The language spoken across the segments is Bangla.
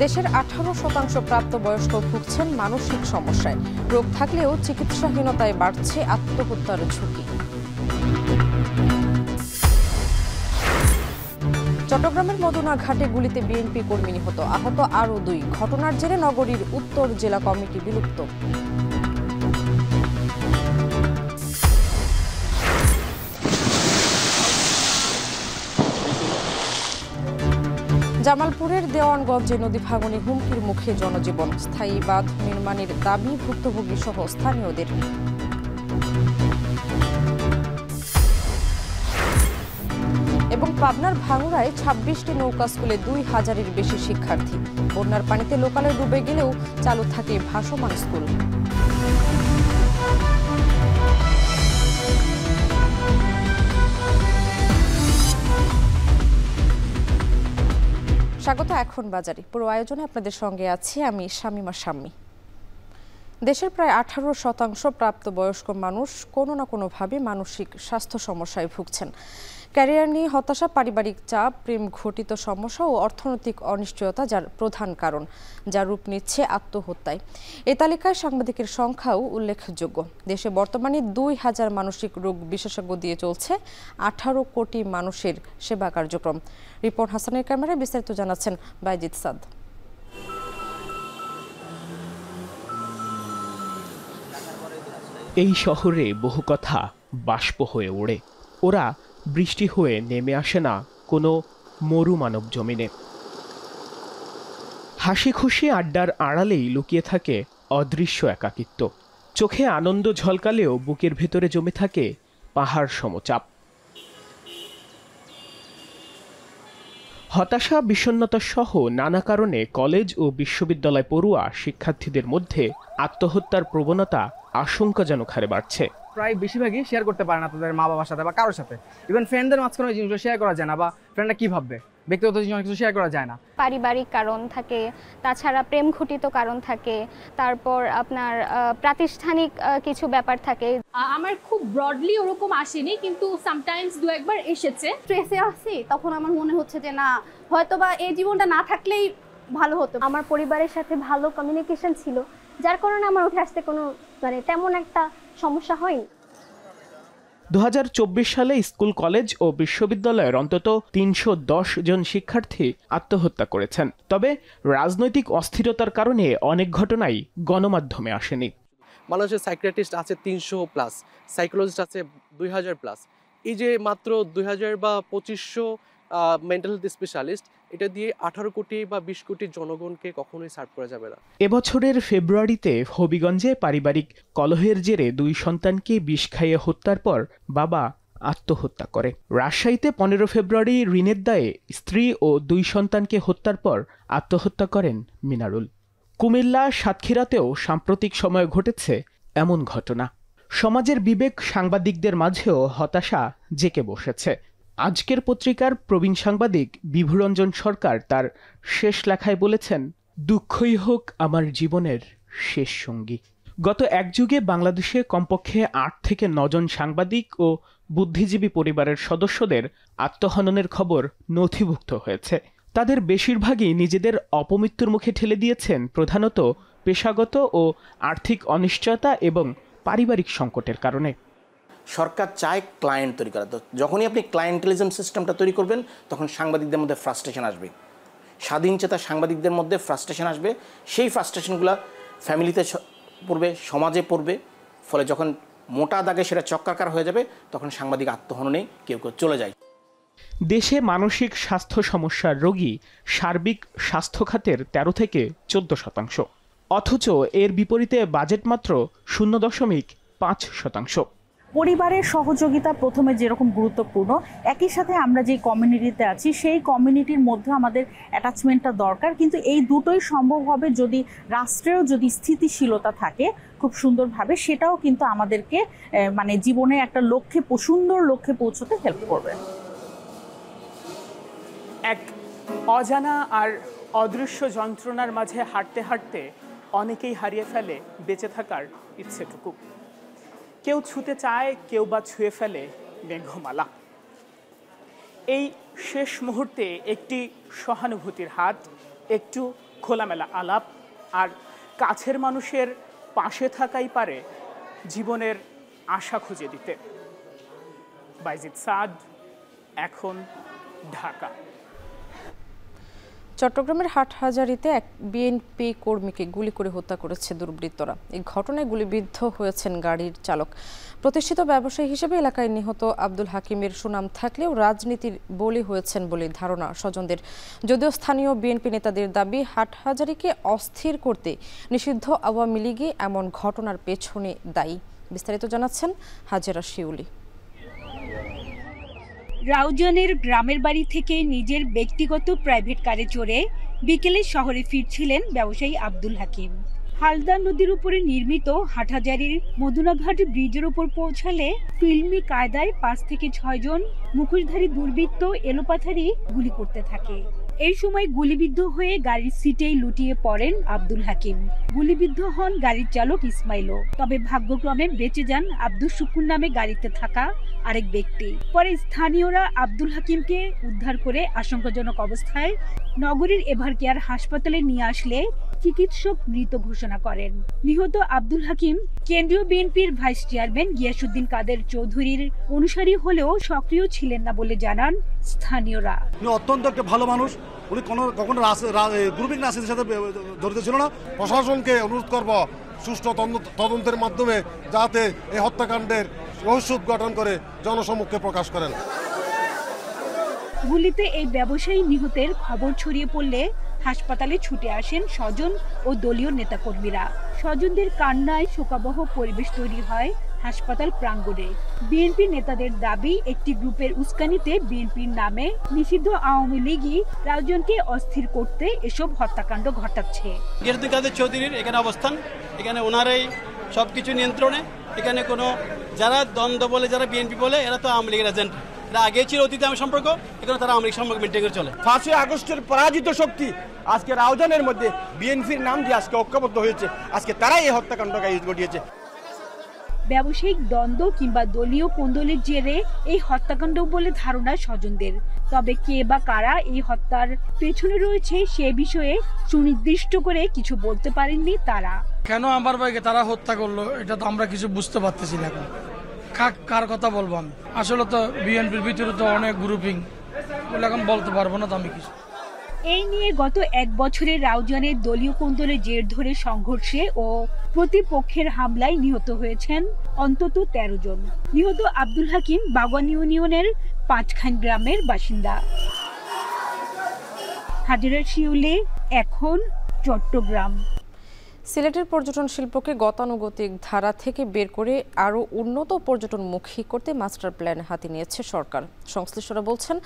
দেশের 18% প্রাপ্তবয়স্ক ভুগছেন মানসিক সমস্যায়। রোগ থাকলেও চিকিৎসাহীনতায় বাড়ছে আত্মহত্যার ঝুঁকি। চট্টগ্রামের মদুনা ঘাটে গুলিতে বিএনপি কর্মী নিহত, আহত আরও 2। ঘটনার জেরে নগরীর উত্তর জেলা কমিটি বিলুপ্ত। জামালপুরের দেওয়ানগঞ্জে নদী ভাঙনে হুমকির মুখে জনজীবন। স্থায়ী বাঁধ নির্মাণের দাবি ভুক্তভোগী সহ স্থানীয়দের। এবং পাবনার ভাঙড়ায় 26টি নৌকা স্কুলে 2000-এর বেশি শিক্ষার্থী। বন্যার পানিতে লোকালে ডুবে গেলেও চালু থাকে ভাসমান স্কুল। স্বাগত এখন বাজারে। পুরো আয়োজনে আপনাদের সঙ্গে আছি আমি শামিমা শাম্মী। দেশের প্রায় 18% প্রাপ্তবয়স্ক মানুষ কোনো না কোনোভাবে মানসিক স্বাস্থ্য সমস্যায় ভুগছেন। ক্যারিয়ার নিয়ে হতাশা, পারিবারিক চাপ, প্রেম ঘটিত সমস্যা ও অর্থনৈতিক অনিশ্চয়তা যার প্রধান কারণ, যা রূপ নিচ্ছে আত্মহত্যায়। এই তালিকায় সাংবাদিকের সংখ্যাও উল্লেখযোগ্য। দেশে বর্তমানে 2000 মানসিক রোগ বিশেষজ্ঞ দিয়ে চলছে 18 কোটি মানুষের সেবা কার্যক্রম। রিপন হাসানের ক্যামেরায় বিস্তারিত জানাচ্ছেন বাইজিদ সাদ। এই শহরে বহু কথা বাষ্প হয়ে ওড়ে। ওরা বৃষ্টি হয়ে নেমে আসে না কোনো মরু মানব জমিনে। হাসি খুশি আড্ডার আড়ালেই লুকিয়ে থাকে অদৃশ্য একাকিত্ব। চোখে আনন্দ ঝলকালেও বুকের ভেতরে জমে থাকে পাহাড় সমচাপ। হতাশা, বিষণ্ণতা সহ নানা কারণে কলেজ ও বিশ্ববিদ্যালয় পড়ুয়া শিক্ষার্থীদের মধ্যে আত্মহত্যার প্রবণতা আশঙ্কাজনক হারে বাড়ছে। প্রায় বেশিরভাগই শেয়ার করতে পারে না তাদের মা বাবার সাথে বা কারোর সাথে। ইভেন ফ্রেন্ডদের মাঝখানে ওই জিনিসগুলো শেয়ার করা যায় না, বা ফ্রেন্ডরা কি ভাববে, ব্যক্তিগত জিনিস অনেক কিছু শেয়ার করা যায় না। পারিবারিক কারণ থাকে, তাছাড়া প্রেম ঘটিত কারণ থাকে, তারপর আপনার প্রাতিষ্ঠানিক কিছু ব্যাপার থাকে। আমার খুব ব্রডলি ওরকম আসেনি, কিন্তু সামটাইমস দু একবার এসেছে। স্ট্রেসে আছি, তখন আমার মনে হচ্ছে যে না, হয়তোবা এই জীবনটা না থাকলেই ভালো হতো। আমার পরিবারের সাথে ভালো কমিউনিকেশন ছিল, যার কারণে আমার উঠে আসতে কোনো তেমন একটা সমস্যা হয়নি। 2024 সালে স্কুল, কলেজ ও বিশ্ববিদ্যালয়ের অন্তত 310 জন শিক্ষার্থী আত্মহত্যা করেছেন। তবে রাজনৈতিক অস্থিরতার কারণে অনেক ঘটনাই গণমাধ্যমে আসেনি। বাংলাদেশের সাইকিয়াট্রিস্ট আছে 300+, সাইকোলজিস্ট আছে 2000+। এই যে মাত্র 2000 বা 2500 মেন্টাল হেলথ স্পেশালিস্ট, এটা দিয়ে 18 কোটি বা 20 কোটি জনগণকে কখনোই সার্ভ করা যাবে না। এবছরের ফেব্রুয়ারিতে হবিগঞ্জে পারিবারিক কলহের জেরে 2 সন্তানকে বিষ খাইয়ে হত্যার পর বাবা আত্মহত্যা করে। রাজশাহীতে 15 ফেব্রুয়ারি ঋণের দায়ে স্ত্রী ও 2 সন্তানকে হত্যার পর আত্মহত্যা করেন মিনারুল। কুমিল্লা, সাতক্ষীরাতেও সাম্প্রতিক সময়ে ঘটেছে এমন ঘটনা। সমাজের বিবেক, সাংবাদিকদের মাঝেও হতাশা জেঁকে বসেছে। আজকের পত্রিকার প্রবীণ সাংবাদিক বিভুরঞ্জন সরকার তার শেষ লেখায় বলেছেন, দুঃখই হোক আমার জীবনের শেষ সঙ্গী। গত এক যুগে বাংলাদেশে কমপক্ষে 8 থেকে 9 জন সাংবাদিক ও বুদ্ধিজীবী পরিবারের সদস্যদের আত্মহননের খবর নথিভুক্ত হয়েছে। তাদের বেশিরভাগই নিজেদের অপমৃত্যুর মুখে ঠেলে দিয়েছেন প্রধানত পেশাগত ও আর্থিক অনিশ্চয়তা এবং পারিবারিক সংকটের কারণে। সরকার চায় ক্লায়েন্ট তৈরি করা। তো যখনই আপনি ক্লায়েন্টেলিজম সিস্টেমটা তৈরি করবেন, তখন সাংবাদিকদের মধ্যে ফ্রাস্ট্রেশন আসবে, স্বাধীনচেতা সাংবাদিকদের মধ্যে ফ্রাস্ট্রেশন আসবে। সেই ফ্রাস্ট্রেশনগুলো ফ্যামিলিতে পড়বে, সমাজে পড়বে। ফলে যখন মোটা দাগে সেটা চক্রাকার হয়ে যাবে, তখন সাংবাদিক আত্মহননে কেউ কেউ চলে যায়। দেশে মানসিক স্বাস্থ্য সমস্যার রোগী সার্বিক স্বাস্থ্য খাতের 13 থেকে 14%, অথচ এর বিপরীতে বাজেট মাত্র 0.5%। পরিবারের সহযোগিতা প্রথমে যেরকম গুরুত্বপূর্ণ, একই সাথে আমরা যে কমিউনিটিতে আছি সেই কমিউনিটির মধ্যে আমাদের অ্যাটাচমেন্টটা দরকার। কিন্তু এই দুটোই সম্ভব হবে যদি রাষ্ট্রেও যদি স্থিতিশীলতা থাকে খুব সুন্দরভাবে, সেটাও কিন্তু আমাদেরকে জীবনে একটা সুন্দর লক্ষ্যে পৌঁছতে হেল্প করবে। এক অজানা আর অদৃশ্য যন্ত্রণার মাঝে হাঁটতে হাঁটতে অনেকেই হারিয়ে ফেলে বেঁচে থাকার ইচ্ছেটুকু। কেউ ছুঁতে চায়, কেউ বা ছুঁয়ে ফেলে মেঘমালা। এই শেষ মুহূর্তে একটি সহানুভূতির হাত, একটু খোলামেলা আলাপ আর কাছের মানুষের পাশে থাকাই পারে জীবনের আশা খুঁজে দিতে। বাইজিদ সাদ, এখন, ঢাকা। চট্টগ্রামের হাটহাজারীতে এক বিএনপি কর্মীকে গুলি করে হত্যা করেছে দুর্বৃত্তরা। এই ঘটনায় গুলিবিদ্ধ হয়েছেন গাড়ির চালক। প্রতিষ্ঠিত ব্যবসায়ী হিসেবে এলাকায় নিহত আব্দুল হাকিমের সুনাম থাকলেও রাজনীতির বলি হয়েছেন বলে ধারণা স্বজনদের। যদিও স্থানীয় বিএনপি নেতাদের দাবি, হাটহাজারীকে অস্থির করতে নিষিদ্ধ আওয়ামী লীগই এমন ঘটনার পেছনে দায়ী। বিস্তারিত জানাচ্ছেন হাজেরা শিউলি। রাউজানের গ্রামের বাড়ি থেকে নিজের ব্যক্তিগত প্রাইভেট কারে চড়ে বিকেলে শহরে ফিরছিলেন ব্যবসায়ী আব্দুল হাকিম। হালদা নদীর উপরে নির্মিত হাটহাজারীর মদুনাঘাট ব্রিজের উপর পৌঁছালে ফিল্মি কায়দায় 5 থেকে 6 জন মুখোশধারী দুর্বৃত্ত এলোপাথারি গুলি করতে থাকে। এই সময় গুলিবিদ্ধ হয়ে গাড়ির সিটেই লুটিয়ে পড়েন আব্দুল হাকিম। গুলিবিদ্ধ হন গাড়ির চালক ইসমাইলও। তবে ভাগ্যক্রমে বেঁচে যান আব্দুল শুকুর নামে গাড়িতে থাকা আরেক ব্যক্তি। পরে স্থানীয়রা আব্দুল হাকিমকে উদ্ধার করে আশঙ্কাজনক অবস্থায় নগরীর এভারকেয়ার হাসপাতালে নিয়ে আসলে চিকিৎসক মৃত ঘোষণা করেন। নিহত আব্দুল হাকিম কেন্দ্রীয় বিএনপির ভাইস চেয়ারম্যান গিয়াসউদ্দিন কাদের চৌধুরীর অনুসারী হলেও সক্রিয় ছিলেন না বলে জানান স্থানীয়রা। অত্যন্ত একটা ভালো মানুষ, উনি কখনো গ্রুপিং রাজনীতির সাথে জড়িত ছিল না। প্রশাসনকে অনুরোধ করব সুষ্ঠু তদন্তের মাধ্যমে যাতে এই হত্যাকাণ্ডের রহস্য উদ্ঘাটন করে জনসমক্ষে প্রকাশ করেন। গুলিতে এই ব্যবসায়ী নিহতের খবর ছড়িয়ে পড়লে হাসপাতালে ছুটে আসেন স্বজন ও দলীয় নেতাকর্মীরা। স্বজনদের কান্নায় শোকাবহ পরিবেশ তৈরি হয় হাসপাতাল প্রাঙ্গণে। বিএনপি নেতাদের দাবি, একটি গ্রুপের উস্কানিতে বিএনপির নামে নিষিদ্ধ আওয়ামী লীগই রাউজানকে অস্থির করতে এসব হত্যাকাণ্ড ঘটাচ্ছে। গিয়াসউদ্দিন কাদের চৌধুরীর এখানে অবস্থান, এখানে ওনারাই সবকিছু নিয়ন্ত্রণে। এখানে কোনো যারা দ্বন্দ্ব বলে, যারা বিএনপি বলে, এরা তো আওয়ামী লীগের এজেন্ট। এরা আগে ছিল অতীতে আমি সম্পর্ক, এখানে তারা আওয়ামী লীগ সম্পর্ক মেনটেন করে চলে। 5 আগস্টের পরাজিত শক্তি আজকে রাউজানের মধ্যে বিএনপির নাম দিয়ে আজকে ঐক্যবদ্ধ হয়েছে। আজকে তারাই এই হত্যাকাণ্ড ঘটিয়েছে। ব্যবসায়িক দ্বন্দ্ব কিংবা দলীয় কোন্দলের জেরে এই হত্যাকাণ্ড বলে ধারণা স্বজনদের। তবে কে বা কারা এই হত্যার পেছনে রয়েছে সে বিষয়ে সুনির্দিষ্ট করে কিছু বলতে পারেননি তারা। কেন আমার ভাইকে তারা হত্যা করলো এটা তো আমরা কিছু বুঝতে পারতেছি না। এখন কার কথা বলবো আমি? আসলে তো বিএনপির ভিতরে তো অনেক গ্রুপিং, বলে এখন বলতে পারবো না তো আমি কিছু। এই নিয়ে গত 1 বছরে রাউজানের দলীয় কোন্দলের জের ধরে সংঘর্ষে ও প্রতিপক্ষের হামলায় নিহত হয়েছেন অন্তত 13 জন। নিহত আব্দুল হাকিম বাগান ইউনিয়নের 5 খান গ্রামের বাসিন্দা। হাজেরা শিউলি, এখন, চট্টগ্রাম। সিলেটের পর্যটন শিল্পকে গতানুগতিক ধারা থেকে বের করে আরও উন্নত পর্যটনমুখী করতে মাস্টার প্ল্যান হাতে নিয়েছে সরকার। সংশ্লিষ্টরা বলছেন,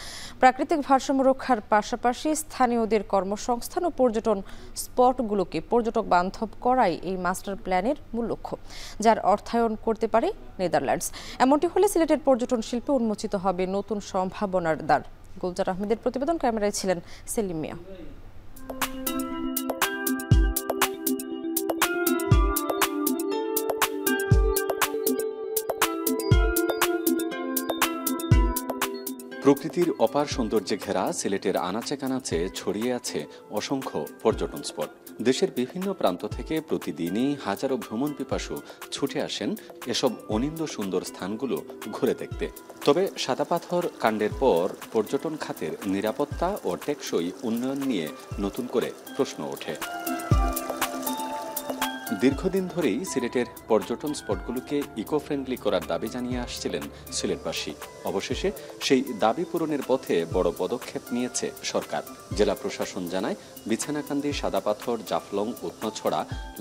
প্রাকৃতিক ভারসাম্য রক্ষার পাশাপাশি স্থানীয়দের কর্মসংস্থান ও পর্যটন স্পটগুলোকে পর্যটক বান্ধব করাই এই মাস্টার প্ল্যানের মূল লক্ষ্য, যার অর্থায়ন করতে পারে নেদারল্যান্ডস। এমনটি হলে সিলেটের পর্যটন শিল্পে উন্মোচিত হবে নতুন সম্ভাবনার দ্বার। গুলজার আহমেদের প্রতিবেদন, ক্যামেরায় ছিলেন সেলিম মিয়া। প্রকৃতির অপার সৌন্দর্যে ঘেরা সিলেটের আনাচে কানাচে ছড়িয়ে আছে অসংখ্য পর্যটন স্পট। দেশের বিভিন্ন প্রান্ত থেকে প্রতিদিনই হাজারো ভ্রমণ পিপাসু ছুটে আসেন এসব অনিন্দ্য সুন্দর স্থানগুলো ঘুরে দেখতে। তবে সাদাপাথর কাণ্ডের পর পর্যটন খাতের নিরাপত্তা ও টেকসই উন্নয়ন নিয়ে নতুন করে প্রশ্ন ওঠে। দীর্ঘদিন ধরেই সিলেটের পর্যটন স্পটগুলোকে ইকো ফ্রেন্ডলি করার দাবি জানিয়ে আসছিলেন সিলেটবাসী। অবশেষে সেই দাবি পূরণের পথে বড় পদক্ষেপ নিয়েছে সরকার। জেলা প্রশাসন জানায়, বিছানাকান্দি, সাদাপাথর, জাফলং, উৎনছড়া,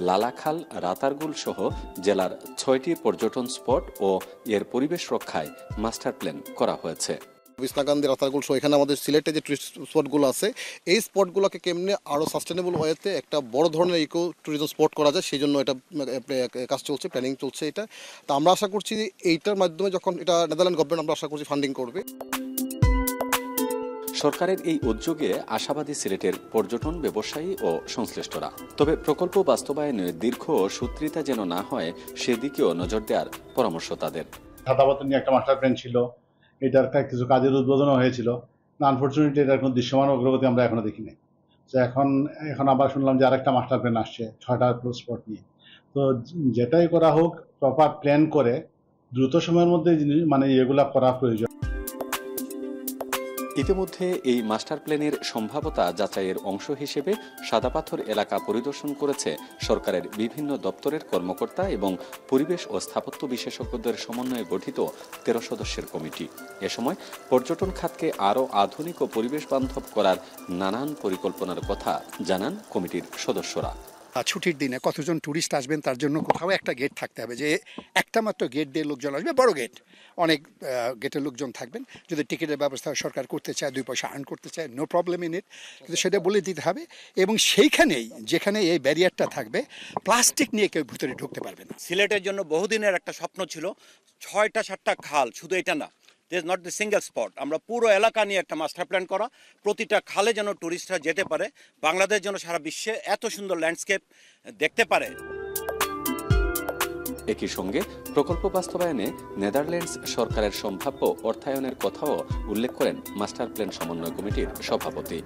লালাখাল, রাতারগুল সহ জেলার 6টি পর্যটন স্পট ও এর পরিবেশ রক্ষায় মাস্টার প্ল্যান করা হয়েছে। বিছনাকান্দি, রাতারগুল সহ এখানে আমাদের সিলেটে যে টুরিস্ট স্পটগুলো আছে, এই স্পটগুলোকে কেমনে আরও সাস্টেনেবল ওয়েতে একটা বড় ধরনের ইকো ট্যুরিজম স্পট করা যায়, সেই জন্য এটা কাজ চলছে, প্ল্যানিং চলছে এটা। তো আমরা আশা করছি এইটার মাধ্যমে যখন এটা নেদারল্যান্ড গভর্নমেন্ট আমরা আশা করছি ফান্ডিং করবে। সরকারের এই উদ্যোগে আশাবাদী সিলেটের পর্যটন ব্যবসায়ী ও সংশ্লিষ্টরা। তবে প্রকল্প বাস্তবায়নে দীর্ঘ সূত্রিতা যেন না হয় সেদিকেও নজর দেওয়ার পরামর্শ তাদের। সাদাপাথর নিয়ে একটা মাস্টার প্ল্যান ছিল, এটার কিছু কাজের উদ্বোধনও হয়েছিল, আনফর্চুনেটলি এটার কোনো দৃশ্যমান অগ্রগতি আমরা এখনো দেখিনি। তো এখন আবার শুনলাম যে আরেকটা মাস্টার প্ল্যান আসছে 6টা স্পট নিয়ে। তো যেটাই করা হোক প্রপার প্ল্যান করে দ্রুত সময়ের মধ্যে মানে এগুলা করা প্রয়োজন। ইতিমধ্যে এই মাস্টার প্ল্যানের সম্ভাব্যতা যাচাইয়ের অংশ হিসেবে সাদাপাথর এলাকা পরিদর্শন করেছে সরকারের বিভিন্ন দপ্তরের কর্মকর্তা এবং পরিবেশ ও স্থাপত্য বিশেষজ্ঞদের সমন্বয়ে গঠিত 13 সদস্যের কমিটি। এ সময় পর্যটন খাতকে আরও আধুনিক ও পরিবেশ বান্ধব করার নানান পরিকল্পনার কথা জানান কমিটির সদস্যরা। ছুটির দিনে কতজন ট্যুরিস্ট আসবেন তার জন্য কোথাও একটা গেট থাকতে হবে, যে একটা মাত্র গেট দিয়ে লোকজন আসবে, বড় গেট, অনেক গেটের লোকজন থাকবেন। যদি টিকিটের ব্যবস্থা সরকার করতে চায়, 2 পয়সা আর্ন করতে চায়, নো প্রবলেম ইন ইট, কিন্তু সেটা বলে দিতে হবে। এবং সেইখানেই যেখানে এই ব্যারিয়ারটা থাকবে, প্লাস্টিক নিয়ে কেউ ভিতরে ঢুকতে পারবে না। সিলেটের জন্য বহুদিনের একটা স্বপ্ন ছিল 6টা-7টা খাল, শুধু এটা না, this not the single spot, আমরা পুরো এলাকা নিয়ে একটা মাস্টার প্ল্যান করা, প্রতিটা খালে যেন টুরিস্টরা যেতে পারে, বাংলাদেশ যেন সারা বিশ্বে এত সুন্দর ল্যান্ডস্কেপ দেখতে পারে। একই সঙ্গে প্রকল্প বাস্তবায়নে নেদারল্যান্ডস সরকারের সম্ভাব্য অর্থায়নের কথাও উল্লেখ করেন মাস্টার প্ল্যান সমন্বয় কমিটির সভাপতি।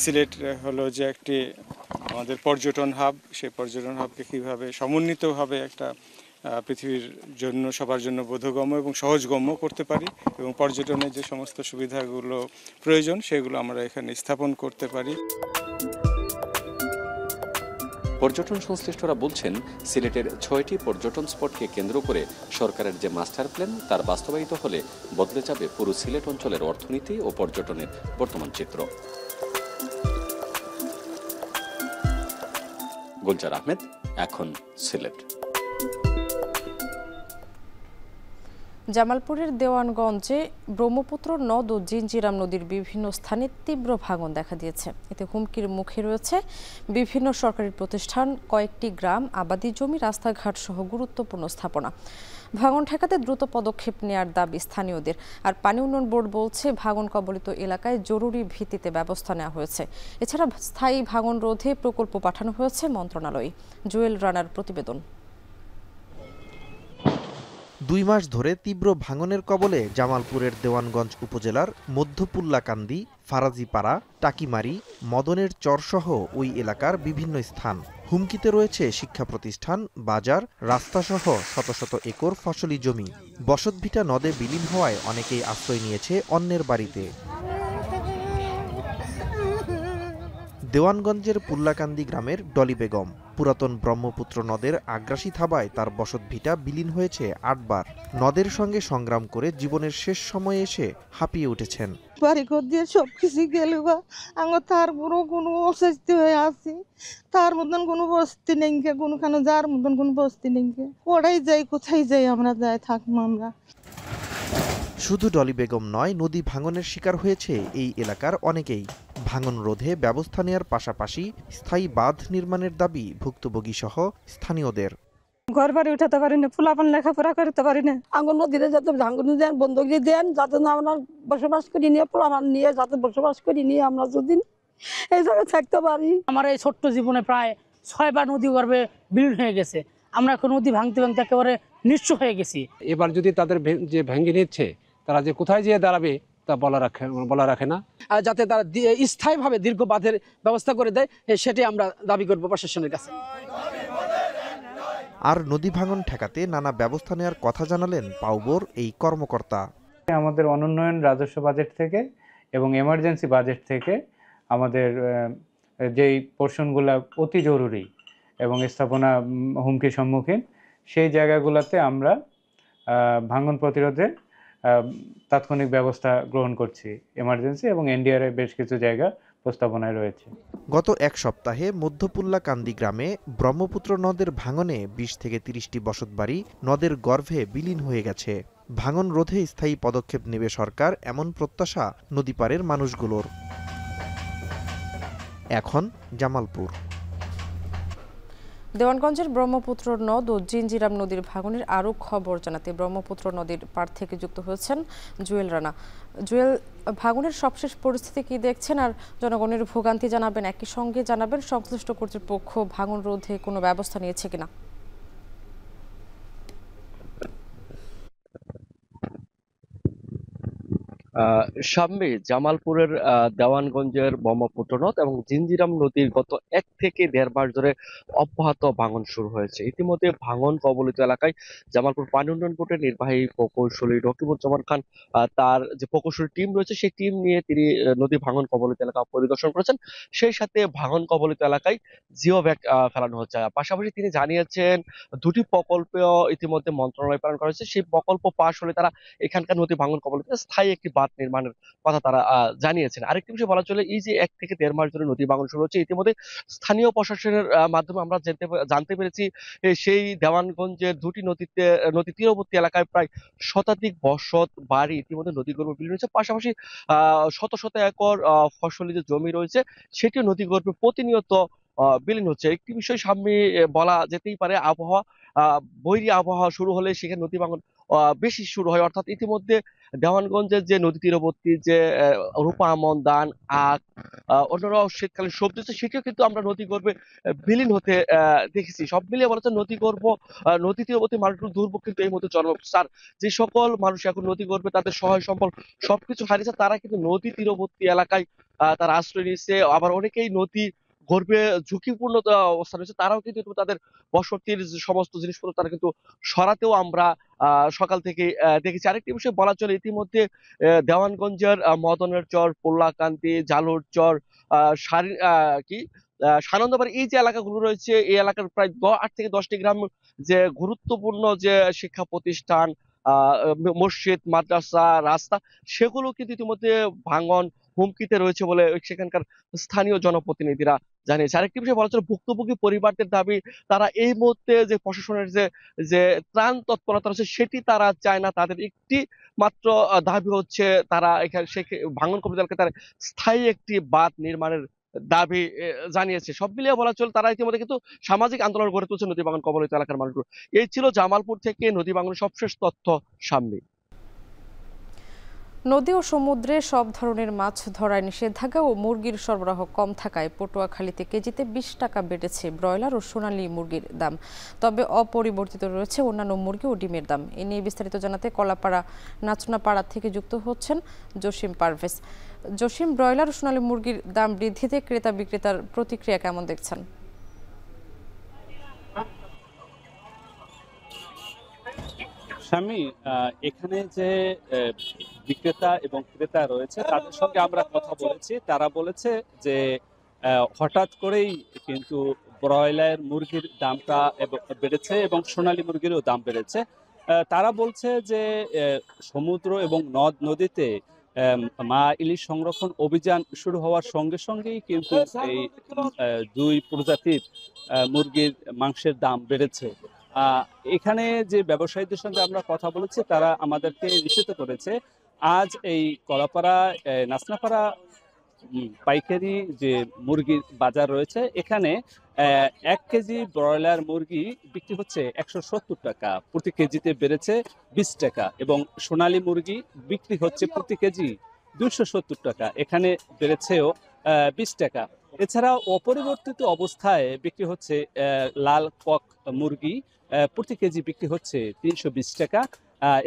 সিলেট হলো যে একটি আমাদের পর্যটন হাব, সেই পর্যটন হাবকে কীভাবে সমন্বিতভাবে একটা পৃথিবীর জন্য সবার জন্য বোধগম্য এবং সহজগম্য করতে পারি, এবং পর্যটনের যে সমস্ত সুবিধাগুলো প্রয়োজন সেগুলো আমরা এখানে স্থাপন করতে পারি। পর্যটন সংশ্লিষ্টরা বলছেন, সিলেটের 6টি পর্যটন স্পটকে কেন্দ্র করে সরকারের যে মাস্টার প্ল্যান তার বাস্তবায়িত হলে বদলে যাবে পুরো সিলেট অঞ্চলের অর্থনীতি ও পর্যটনের বর্তমান চিত্র। গুলজার আহমেদ, এখন সিলেট। জামালপুরের দেওয়ানগঞ্জে ব্রহ্মপুত্র নদ ও জিঞ্জিরাম নদীর বিভিন্ন স্থানে তীব্র ভাঙন দেখা দিয়েছে। এতে হুমকির মুখে রয়েছে বিভিন্ন সরকারি প্রতিষ্ঠান, কয়েকটি গ্রাম, আবাদি জমি, রাস্তাঘাট সহ গুরুত্বপূর্ণ স্থাপনা। ভাঙন ঠেকাতে দ্রুত পদক্ষেপ নেওয়ার দাবি স্থানীয়দের। আর পানি উন্নয়ন বোর্ড বলছে, ভাঙন কবলিত এলাকায় জরুরি ভিত্তিতে ব্যবস্থা নেওয়া হয়েছে। এছাড়া স্থায়ী ভাঙন রোধে প্রকল্প পাঠানো হয়েছে মন্ত্রণালয়ে। জুয়েল রানার প্রতিবেদন। 2 মাস ধরে তীব্র ভাঙনের কবলে জামালপুরের দেওয়ানগঞ্জ উপজেলার মধ্যপুল্লাকান্দি, ফারাজিপাড়া, টাকিমারি, মদনের চরসহ ওই এলাকার বিভিন্ন স্থান। হুমকিতে রয়েছে শিক্ষা প্রতিষ্ঠান, বাজার, রাস্তাসহ শত শত একর ফসলি জমি। বসতভিটা নদে বিলীন হওয়ায় অনেকেই আশ্রয় নিয়েছে অন্যের বাড়িতে। দেওয়ানগঞ্জের পুল্লাকান্দি গ্রামের ডলি বেগম পুরাতন ব্রহ্মপুত্র নদের আগ্রাসী থাবায় তার বসতভিটা বিলীন হয়েছে 8 বার। নদের সঙ্গে সংগ্রাম করে জীবনের শেষ সময়ে এসে হাঁপিয়ে উঠেছেন। বাড়িঘর দিয়ে সবকিছু গেল, আমার তার পুরো কোনো অস্বস্তি হয়ে আছি, তার মতন কোনো বস্তি নেই, কোনোখানে যার মতন কোনো বস্তি নেই। ওরাই যাই, কোথায় যাই আমরা, যাই থাকবো আমরা। শুধু ডলি বেগম নয়, নদী ভাঙনের শিকার হয়েছে এই এলাকার অনেকেই। ভাঙন রোধে ব্যবস্থা নেওয়ার পাশাপাশি স্থায়ী বাঁধ নির্মাণের দাবি ভুক্তভোগী সহ স্থানীয়দের। ঘর বাড়ি উঠাতে পারি না, ফুলাপান লেখাপড়া করতে পারি না। আঙুল নদীতে যাতে ভাঙন দেন, বন্ধক দেন, যাতে না আমরা বসবাস করি নিয়ে, পোলাপান নিয়ে যাতে বসবাস করি নিয়ে আমরা যদি এই জায়গায় থাকতে পারি। আমার এই ছোট্ট জীবনে প্রায় 6 বার নদী গর্ভে বিলীন হয়ে গেছে। আমরা এখন নদী ভাঙতে ভাঙতে একেবারে নিঃস্ব হয়ে গেছি। এবার যদি তাদের যে ভেঙে নিচ্ছে, তারা যে কোথায় যেয়ে দাঁড়াবে তা বলা রাখে না। যাতে তারা স্থায়ীভাবে দীর্ঘ বাঁধের ব্যবস্থা করে দেয়, সেটাই আমরা দাবি করব প্রশাসনের কাছে। আর নদী ভাঙন ঠেকাতে নানা ব্যবস্থা নেওয়ার কথা জানালেন পাউবোর এই কর্মকর্তা। আমাদের অনুন্নয়ন রাজস্ব বাজেট থেকে এবং এমার্জেন্সি বাজেট থেকে আমাদের যেই পোর্শনগুলো অতি জরুরি এবং স্থাপনা হুমকির সম্মুখীন, সেই জায়গাগুলোতে আমরা ভাঙন প্রতিরোধে তাৎক্ষণিক ব্যবস্থা গ্রহণ করছি। এমার্জেন্সি এবং এনডিআরএ বেশ কিছু জায়গা প্রস্তাবনায় রয়েছে। গত 1 সপ্তাহে মধ্যপুল্লাকান্দি গ্রামে ব্রহ্মপুত্র নদের ভাঙনে 20 থেকে 30টি বসতবাড়ি নদের গর্ভে বিলীন হয়ে গেছে। ভাঙন রোধে স্থায়ী পদক্ষেপ নেবে সরকার, এমন প্রত্যাশা নদীপাড়ের মানুষগুলোর। এখন জামালপুর। দেওয়ানগঞ্জের ব্রহ্মপুত্র নদ ও জিঞ্জিরাম নদীর ভাঙনের আরও খবর জানাতে ব্রহ্মপুত্র নদীর পাড় থেকে যুক্ত হয়েছেন জুয়েল রানা। জুয়েল, ভাঙনের সবশেষ পরিস্থিতি কি দেখছেন আর জনগণের ভোগান্তি জানাবেন, একই সঙ্গে জানাবেন সংশ্লিষ্ট কর্তৃপক্ষ ভাঙন রোধে কোনো ব্যবস্থা নিয়েছে কিনা? সামনে জামালপুরের দেওয়ানগঞ্জের ব্রহ্মপুত্র নদ এবং জিঞ্জিরাম নদীর গত 1 থেকে 1.5 মাস ধরে অব্যাহত ভাঙন শুরু হয়েছে। ইতিমধ্যে ভাঙন কবলিত এলাকায় জামালপুর পানি উন্নয়ন বোর্ডের নির্বাহী প্রকৌশলী রকিবুজ্জামান খান তার যে প্রকৌশলী টিম রয়েছে সেই টিম নিয়ে তিনি নদী ভাঙন কবলিত এলাকা পরিদর্শন করেছেন। সেই সাথে ভাঙন কবলিত এলাকায় জিও ব্যাগ ফেলানো হচ্ছে। পাশাপাশি তিনি জানিয়েছেন 2টি প্রকল্প ইতিমধ্যে মন্ত্রণালয় প্রেরণ করা হয়েছে। সেই প্রকল্প পাশ হলে তারা এখানকার নদী ভাঙন কবলিত স্থায়ী একটি বাঁধ নির্মাণের কথা তারা জানিয়েছেন। আরেকটি বিষয় বলা চলে, এই যে 1 থেকে 1.5 মাস ধরে নদী ভাঙন শুরু হচ্ছে, ইতিমধ্যে স্থানীয় প্রশাসনের মাধ্যমে আমরা জানতে পেরেছি সেই দেওয়ানগঞ্জের 2টি নদী তীরবর্তী এলাকায় প্রায় শতাধিক বসত বাড়ি ইতিমধ্যে নদীগর্ভে বিলীন হয়েছে। পাশাপাশি শত শত একর ফসলি যে জমি রয়েছে সেটিও নদীগর্ভে প্রতিনিয়ত বিলীন হচ্ছে। একটি বিষয় সামনে বলা যেতেই পারে, বৈরী আবহাওয়া শুরু হলে সেখানে নদী ভাঙন বেশি শুরু হয়। অর্থাৎ ইতিমধ্যে দেওয়ানগঞ্জের যে নদী তীরবর্তী যে রূপা আমন, ধান, আখ, অন্যান্য শীতকালীন সবজি সেটিও কিন্তু আমরা নদী গর্ভে বিলীন হতে দেখেছি। সব মিলিয়ে বলা যায় নদী তীরবর্তী মানুষগুলো দুর্ভোগ কিন্তু এই মুহূর্তে চরম। স্যার, যে সকল মানুষ এখন নদী গর্ভে তাদের সহায় সম্বল সবকিছু হারিয়েছে, তারা কিন্তু নদী তীরবর্তী এলাকায় তারা আশ্রয় নিয়েছে। আবার অনেকেই নদী গর্ভে ঝুঁকিপূর্ণ অবস্থা রয়েছে, তারাও কিন্তু তাদের বসতির সমস্ত জিনিসপত্র তারা কিন্তু সরাতেও আমরা সকাল থেকে দেখেছি। আরেকটি বিষয় বলা চলে, ইতিমধ্যে দেওয়ানগঞ্জের মদনের চর, পোল্লাকান্দি, জালুর চর, সানন্দবাড়ি এই যে এলাকাগুলো রয়েছে, এই এলাকার প্রায় 8 থেকে 10টি গ্রাম যে গুরুত্বপূর্ণ যে শিক্ষা প্রতিষ্ঠান, মসজিদ, মাদ্রাসা, রাস্তা সেগুলো কিন্তু ইতিমধ্যে ভাঙন হুমকিতে রয়েছে বলে সেখানকার স্থানীয় জনপ্রতিনিধিরা জানিয়েছে। আরেকটি বিষয় বলা চলে, ভুক্তভোগী পরিবারদের দাবি, তারা এই মুহূর্তে যে প্রশাসনের যে ত্রাণ তৎপরতা রয়েছে সেটি তারা চায় না। তাদের একটি মাত্র দাবি হচ্ছে তারা এখানে ভাঙন কবলিত এলাকায় তারা স্থায়ী একটি বাঁধ নির্মাণের দাবি জানিয়েছে। সব মিলিয়ে বলা চলে, তারা ইতিমধ্যে কিন্তু সামাজিক আন্দোলন গড়ে তুলছে নদী ভাঙন কবলিত এলাকার মানুষগুলো। এই ছিল জামালপুর থেকে নদী ভাঙনের সবশেষ তথ্য। সামনে নদী ও সমুদ্রে সব ধরনের মাছ ধরায় নিষেধাজ্ঞা ও মুরগির সরবরাহ কম থাকায় পটুয়াখালীতে কেজিতে 20 টাকা বেড়েছে ব্রয়লার ও সোনালী মুরগির দাম। তবে অপরিবর্তিত রয়েছে অন্যান্য মুরগি ও ডিমের দাম। এ নিয়ে বিস্তারিত জানাতে কলাপাড়া নাচনাপাড়া থেকে যুক্ত হচ্ছেন জসিম পারভেজ। জসিম, ব্রয়লার ও সোনালী মুরগির দাম বৃদ্ধিতে ক্রেতা বিক্রেতার প্রতিক্রিয়া কেমন দেখছেন? স্বামী, এখানে যে বিক্রেতা এবং ক্রেতা রয়েছে তাদের সঙ্গে আমরা কথা বলেছি। তারা বলেছে যে হঠাৎ করেই কিন্তু ব্রয়লার মুরগির দামটা বেড়েছে এবং সোনালী মুরগিরও দাম বেড়েছে। তারা বলছে যে সমুদ্র এবং নদ নদীতে মা ইলিশ সংরক্ষণ অভিযান শুরু হওয়ার সঙ্গে সঙ্গেই কিন্তু এই 2 প্রজাতির মুরগির মাংসের দাম বেড়েছে। এখানে যে ব্যবসায়ীদের সঙ্গে আমরা কথা বলেছি তারা আমাদেরকে নিশ্চিত করেছে আজ এই কলাপাড়া নাচনাপাড়া পাইকারি যে মুরগির বাজার রয়েছে এখানে 1 কেজি ব্রয়লার মুরগি বিক্রি হচ্ছে 170 টাকা, প্রতি কেজিতে বেড়েছে 20 টাকা, এবং সোনালী মুরগি বিক্রি হচ্ছে প্রতি কেজি 270 টাকা, এখানে বেড়েছেও 20 টাকা। এছাড়াও অপরিবর্তিত অবস্থায় বিক্রি হচ্ছে লাল কক মুরগি, প্রতি কেজি বিক্রি হচ্ছে 320 টাকা।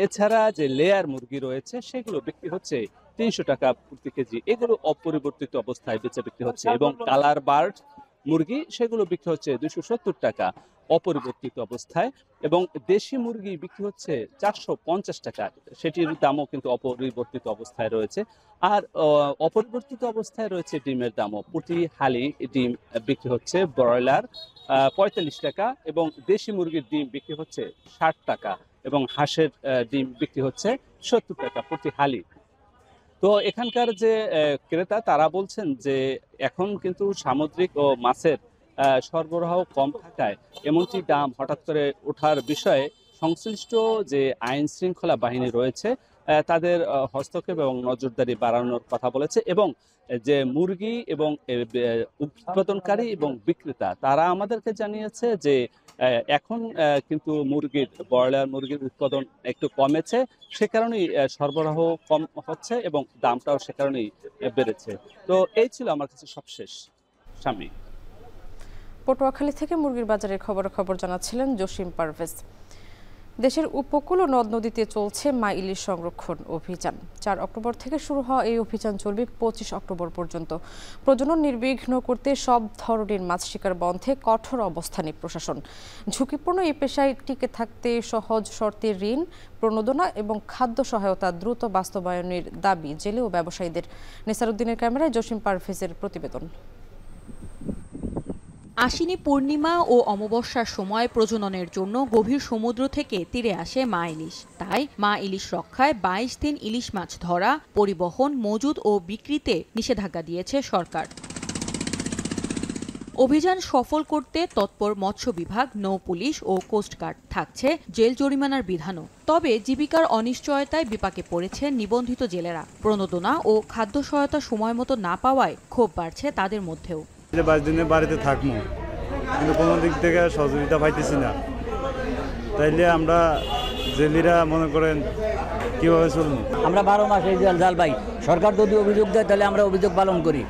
এছাড়া যে লেয়ার মুরগি রয়েছে সেগুলো বিক্রি হচ্ছে 300 টাকা প্রতি কেজি। এগুলো অপরিবর্তিত অবস্থায় বেচে বিক্রি হচ্ছে, এবং কালার বার্ড মুরগি সেগুলো বিক্রি হচ্ছে 270 টাকা অপরিবর্তিত অবস্থায়, এবং দেশি মুরগি বিক্রি হচ্ছে 450 টাকা, সেটির দামও কিন্তু অপরিবর্তিত অবস্থায় রয়েছে। আর অপরিবর্তিত অবস্থায় রয়েছে ডিমের দামও, প্রতি হালি ডিম বিক্রি হচ্ছে ব্রয়লার 45 টাকা, এবং দেশি মুরগির ডিম বিক্রি হচ্ছে 60 টাকা, এবং হাঁসের ডিম বিক্রি হচ্ছে 70 টাকা প্রতি হালি। তো এখানকার যে ক্রেতা তারা বলছেন যে এখন কিন্তু সামুদ্রিক ও মাছের সরবরাহ কম থাকায় এমনটি দাম হঠাৎ করে ওঠার বিষয়ে সংশ্লিষ্ট যে আইন শৃঙ্খলা বাহিনী রয়েছে তাদের হস্তক্ষেপ এবং নজরদারি বাড়ানোর কথা বলেছে, এবং যে মুরগি এবং উৎপাদনকারী এবং বিক্রেতা তারা আমাদেরকে জানিয়েছে যে এখন কিন্তু ব্রয়লার মুরগির উৎপাদন একটু কমেছে, সে কারণেই সরবরাহ কম হচ্ছে এবং দামটাও সে কারণেই বেড়েছে। তো এই ছিল আমার কাছে সবশেষ। স্বামী, পটুয়াখালী থেকে মুরগির বাজারের খবর জানাচ্ছিলেন জসিম পারভেজ। দেশের উপকূল ও নদ নদীতে চলছে মা ইলিশ সংরক্ষণ অভিযান। 4 অক্টোবর থেকে শুরু হওয়া এই অভিযান চলবে 25 অক্টোবর পর্যন্ত। প্রজনন নির্বিঘ্ন করতে সব ধরনের মাছ শিকার বন্ধে কঠোর অবস্থানে প্রশাসন। ঝুঁকিপূর্ণ এই পেশায় টিকে থাকতে সহজ শর্তে ঋণ, প্রণোদনা এবং খাদ্য সহায়তা দ্রুত বাস্তবায়নের দাবি জেলে ও ব্যবসায়ীদের। নেসারউদ্দিনের ক্যামেরায় জসিম পারভেজের প্রতিবেদন। আশ্বিনী পূর্ণিমা ও অমাবস্যার সময় প্রজননের জন্য গভীর সমুদ্র থেকে তীরে আসে মা ইলিশ। তাই মা ইলিশ রক্ষায় 22 দিন ইলিশ মাছ ধরা, পরিবহন, মজুদ ও বিক্রিতে নিষেধাজ্ঞা দিয়েছে সরকার। অভিযান সফল করতে তৎপর মৎস্য বিভাগ, নৌ পুলিশ ও কোস্টগার্ড। থাকছে জেল জরিমানার বিধানও। তবে জীবিকার অনিশ্চয়তায় বিপাকে পড়েছে নিবন্ধিত জেলেরা। প্রণোদনা ও খাদ্য সহায়তা সময় মতো না পাওয়ায় ক্ষোভ বাড়ছে তাদের মধ্যেও। 22 দিনে বাড়িতে থাকবো, কিন্তু কোনো দিক থেকে সহযোগিতা পাইতেছি না। তাইলে আমরা জেলিরা মনে করেন কিভাবে চলবো? আমরা 12 মাস এই জাল পাই। সরকার যদি অভিযোগ দেয় তাহলে আমরা অভিযোগ পালন করি,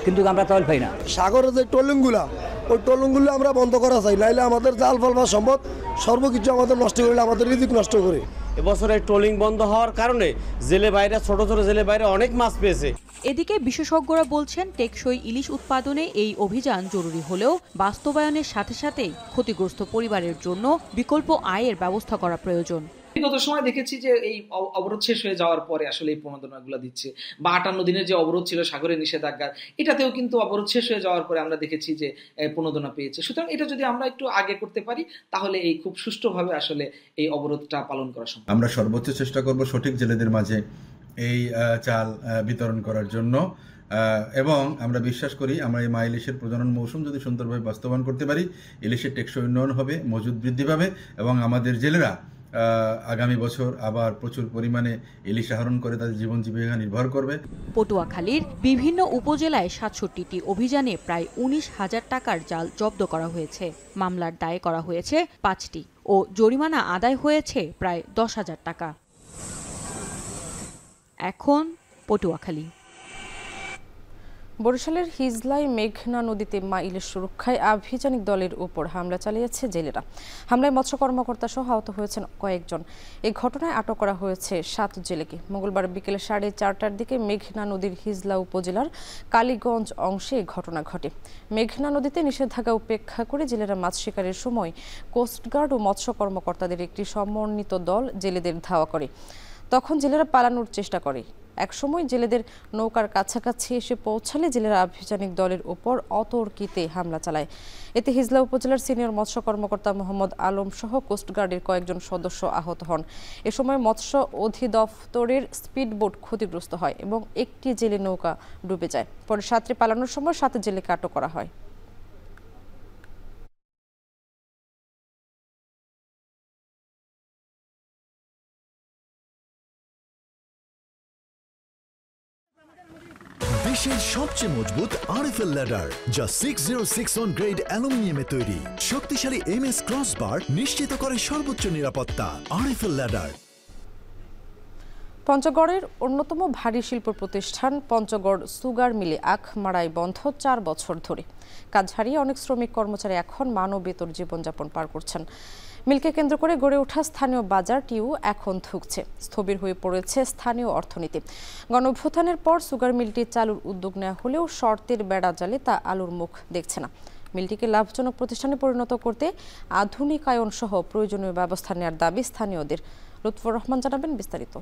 কিন্তু আমরা তল পাই না। সাগরের যে ট্রলিংগুলা, ওই ট্রলিংগুলো আমরা বন্ধ করা চাই, নাইলে আমাদের জাল ফল বা সম্পদ সর্বকিছু আমাদের নষ্ট করলে আমাদের রিজিক নষ্ট করে। এবছরে ট্রলিং বন্ধ হওয়ার কারণে জেলে বাইরে, ছোট ছোট জেলে বাইরে অনেক মাছ পেয়েছে। এদিকে বিশেষজ্ঞরা বলছেন টেকসই ইলিশ উৎপাদনে এই অভিযান জরুরি হলেও বাস্তবায়নের সাথে সাথেই ক্ষতিগ্রস্ত পরিবারের জন্য বিকল্প আয়ের ব্যবস্থা করা প্রয়োজন। বিগত সময় দেখেছি যে এই অবরোধ শেষ হয়ে যাওয়ার পরে আসলে এই প্রণোদনাগুলো দিচ্ছে, বা 58 দিনের যে অবরোধ ছিল সাগরের নিষেধাজ্ঞা, এটাতেও কিন্তু অবরোধ শেষ হয়ে যাওয়ার পরে আমরা দেখেছি যে প্রণোদনা পেয়েছে। সুতরাং এটা যদি আমরা একটু আগে করতে পারি তাহলে এই খুব সুষ্ঠুভাবে আসলে এই অবরোধটা পালন করা সম্ভব। আমরা সর্বোচ্চ চেষ্টা করব সঠিক জেলেদের মাঝে এই চাল বিতরণ করার জন্য, এবং আমরা বিশ্বাস করি আমরা এই মা ইলিশের প্রজনন মৌসুম যদি সুন্দরভাবে বাস্তবায়ন করতে পারি, ইলিশের টেকসই উন্নয়ন হবে, মজুদ বৃদ্ধি পাবে এবং আমাদের জেলেরা আগামী বছর আবার প্রচুর পরিমাণে ইলিশ আহরণ করে তাদের জীবন জীবিকা নির্ভর করবে। পটুয়াখালীর বিভিন্ন উপজেলায় 67টি অভিযানে প্রায় 19,000 টাকার জাল জব্দ করা হয়েছে। মামলার দায় করা হয়েছে 5টি ও জরিমানা আদায় হয়েছে প্রায় 10,000 টাকা। এখন পটুয়াখালী। বরিশালের হিজলায় মেঘনা নদীতে মা ইলিশ সুরক্ষায় আভিযানিক দলের উপর হামলা চালিয়েছে জেলেরা। হামলায় মৎস্য কর্মকর্তা সহ আহত হয়েছেন কয়েকজন। এই ঘটনায় আটক করা হয়েছে 7 জেলেকে। মঙ্গলবার বিকেলে 4:30টার দিকে মেঘনা নদীর হিজলা উপজেলার কালীগঞ্জ অংশে এই ঘটনা ঘটে। মেঘনা নদীতে নিষেধাজ্ঞা উপেক্ষা করে জেলেরা মাছ শিকারের সময় কোস্টগার্ড ও মৎস্য কর্মকর্তাদের একটি সমন্বিত দল জেলেদের ধাওয়া করে। তখন জেলেরা পালানোর চেষ্টা করে। একসময় জেলেদের নৌকার কাছাকাছি এসে পৌঁছালে জেলেরা আভিযানিক দলের উপর অতর্কিতে হামলা চালায়। এতে হিজলা উপজেলার সিনিয়র মৎস্য কর্মকর্তা মোহাম্মদ আলম সহ কোস্টগার্ডের কয়েকজন সদস্য আহত হন। এ সময় মৎস্য অধিদপ্তরের স্পিডবোট ক্ষতিগ্রস্ত হয় এবং একটি জেলে নৌকা ডুবে যায়। পরে সাঁতরে পালানোর সময় 7 জেলেকে আটক করা হয়। দেশের সবচেয়ে মজবুত আরএফএল ল্যাডার, যা 606 গ্রেড অ্যালুমিনিয়ামে তৈরি। শক্তিশালী এমএস ক্রসবার নিশ্চিত করে সর্বোচ্চ নিরাপত্তা। RFL ladder. পঞ্চগড়ের অন্যতম ভারী শিল্প প্রতিষ্ঠান পঞ্চগড় সুগার মিলে আখ মাড়াই বন্ধ 4 বছর ধরে। কাজ হারিয়ে অনেক শ্রমিক কর্মচারী এখন মানবেতর জীবনযাপন পার করছেন। মিলকে কেন্দ্র করে গড়ে ওঠা স্থানীয় বাজারটিও এখন ধুঁকছে। স্থবির হয়ে পড়েছে স্থানীয় অর্থনীতি। গণঅভ্যুত্থানের পর সুগার মিলটি চালুর উদ্যোগ নেওয়া হলেও শর্তের বেড়া জালে তা আলোর মুখ দেখছে না। মিলটিকে লাভজনক প্রতিষ্ঠানে পরিণত করতে আধুনিকায়ন সহ প্রয়োজনীয় ব্যবস্থা নেওয়ার দাবি স্থানীয়দের। লুৎফর রহমান জানাবেন বিস্তারিত।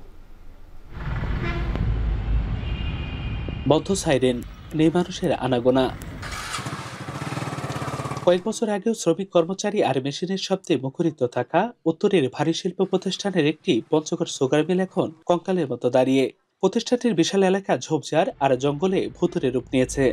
বন্ধ সাইরেন, নেই মানুষের আনাগোনা। কয়েক বছর আগেও শ্রমিক কর্মচারী আর মেশিনের শব্দে মুখরিত থাকা উত্তরের ভারী শিল্প প্রতিষ্ঠানের একটি পঞ্চগড় সুগার মিল এখন কঙ্কালের মতো দাঁড়িয়ে। প্রতিষ্ঠানটির বিশাল এলাকা ঝোপঝাড় আর জঙ্গলে ভুতুরে রূপ নিয়েছে।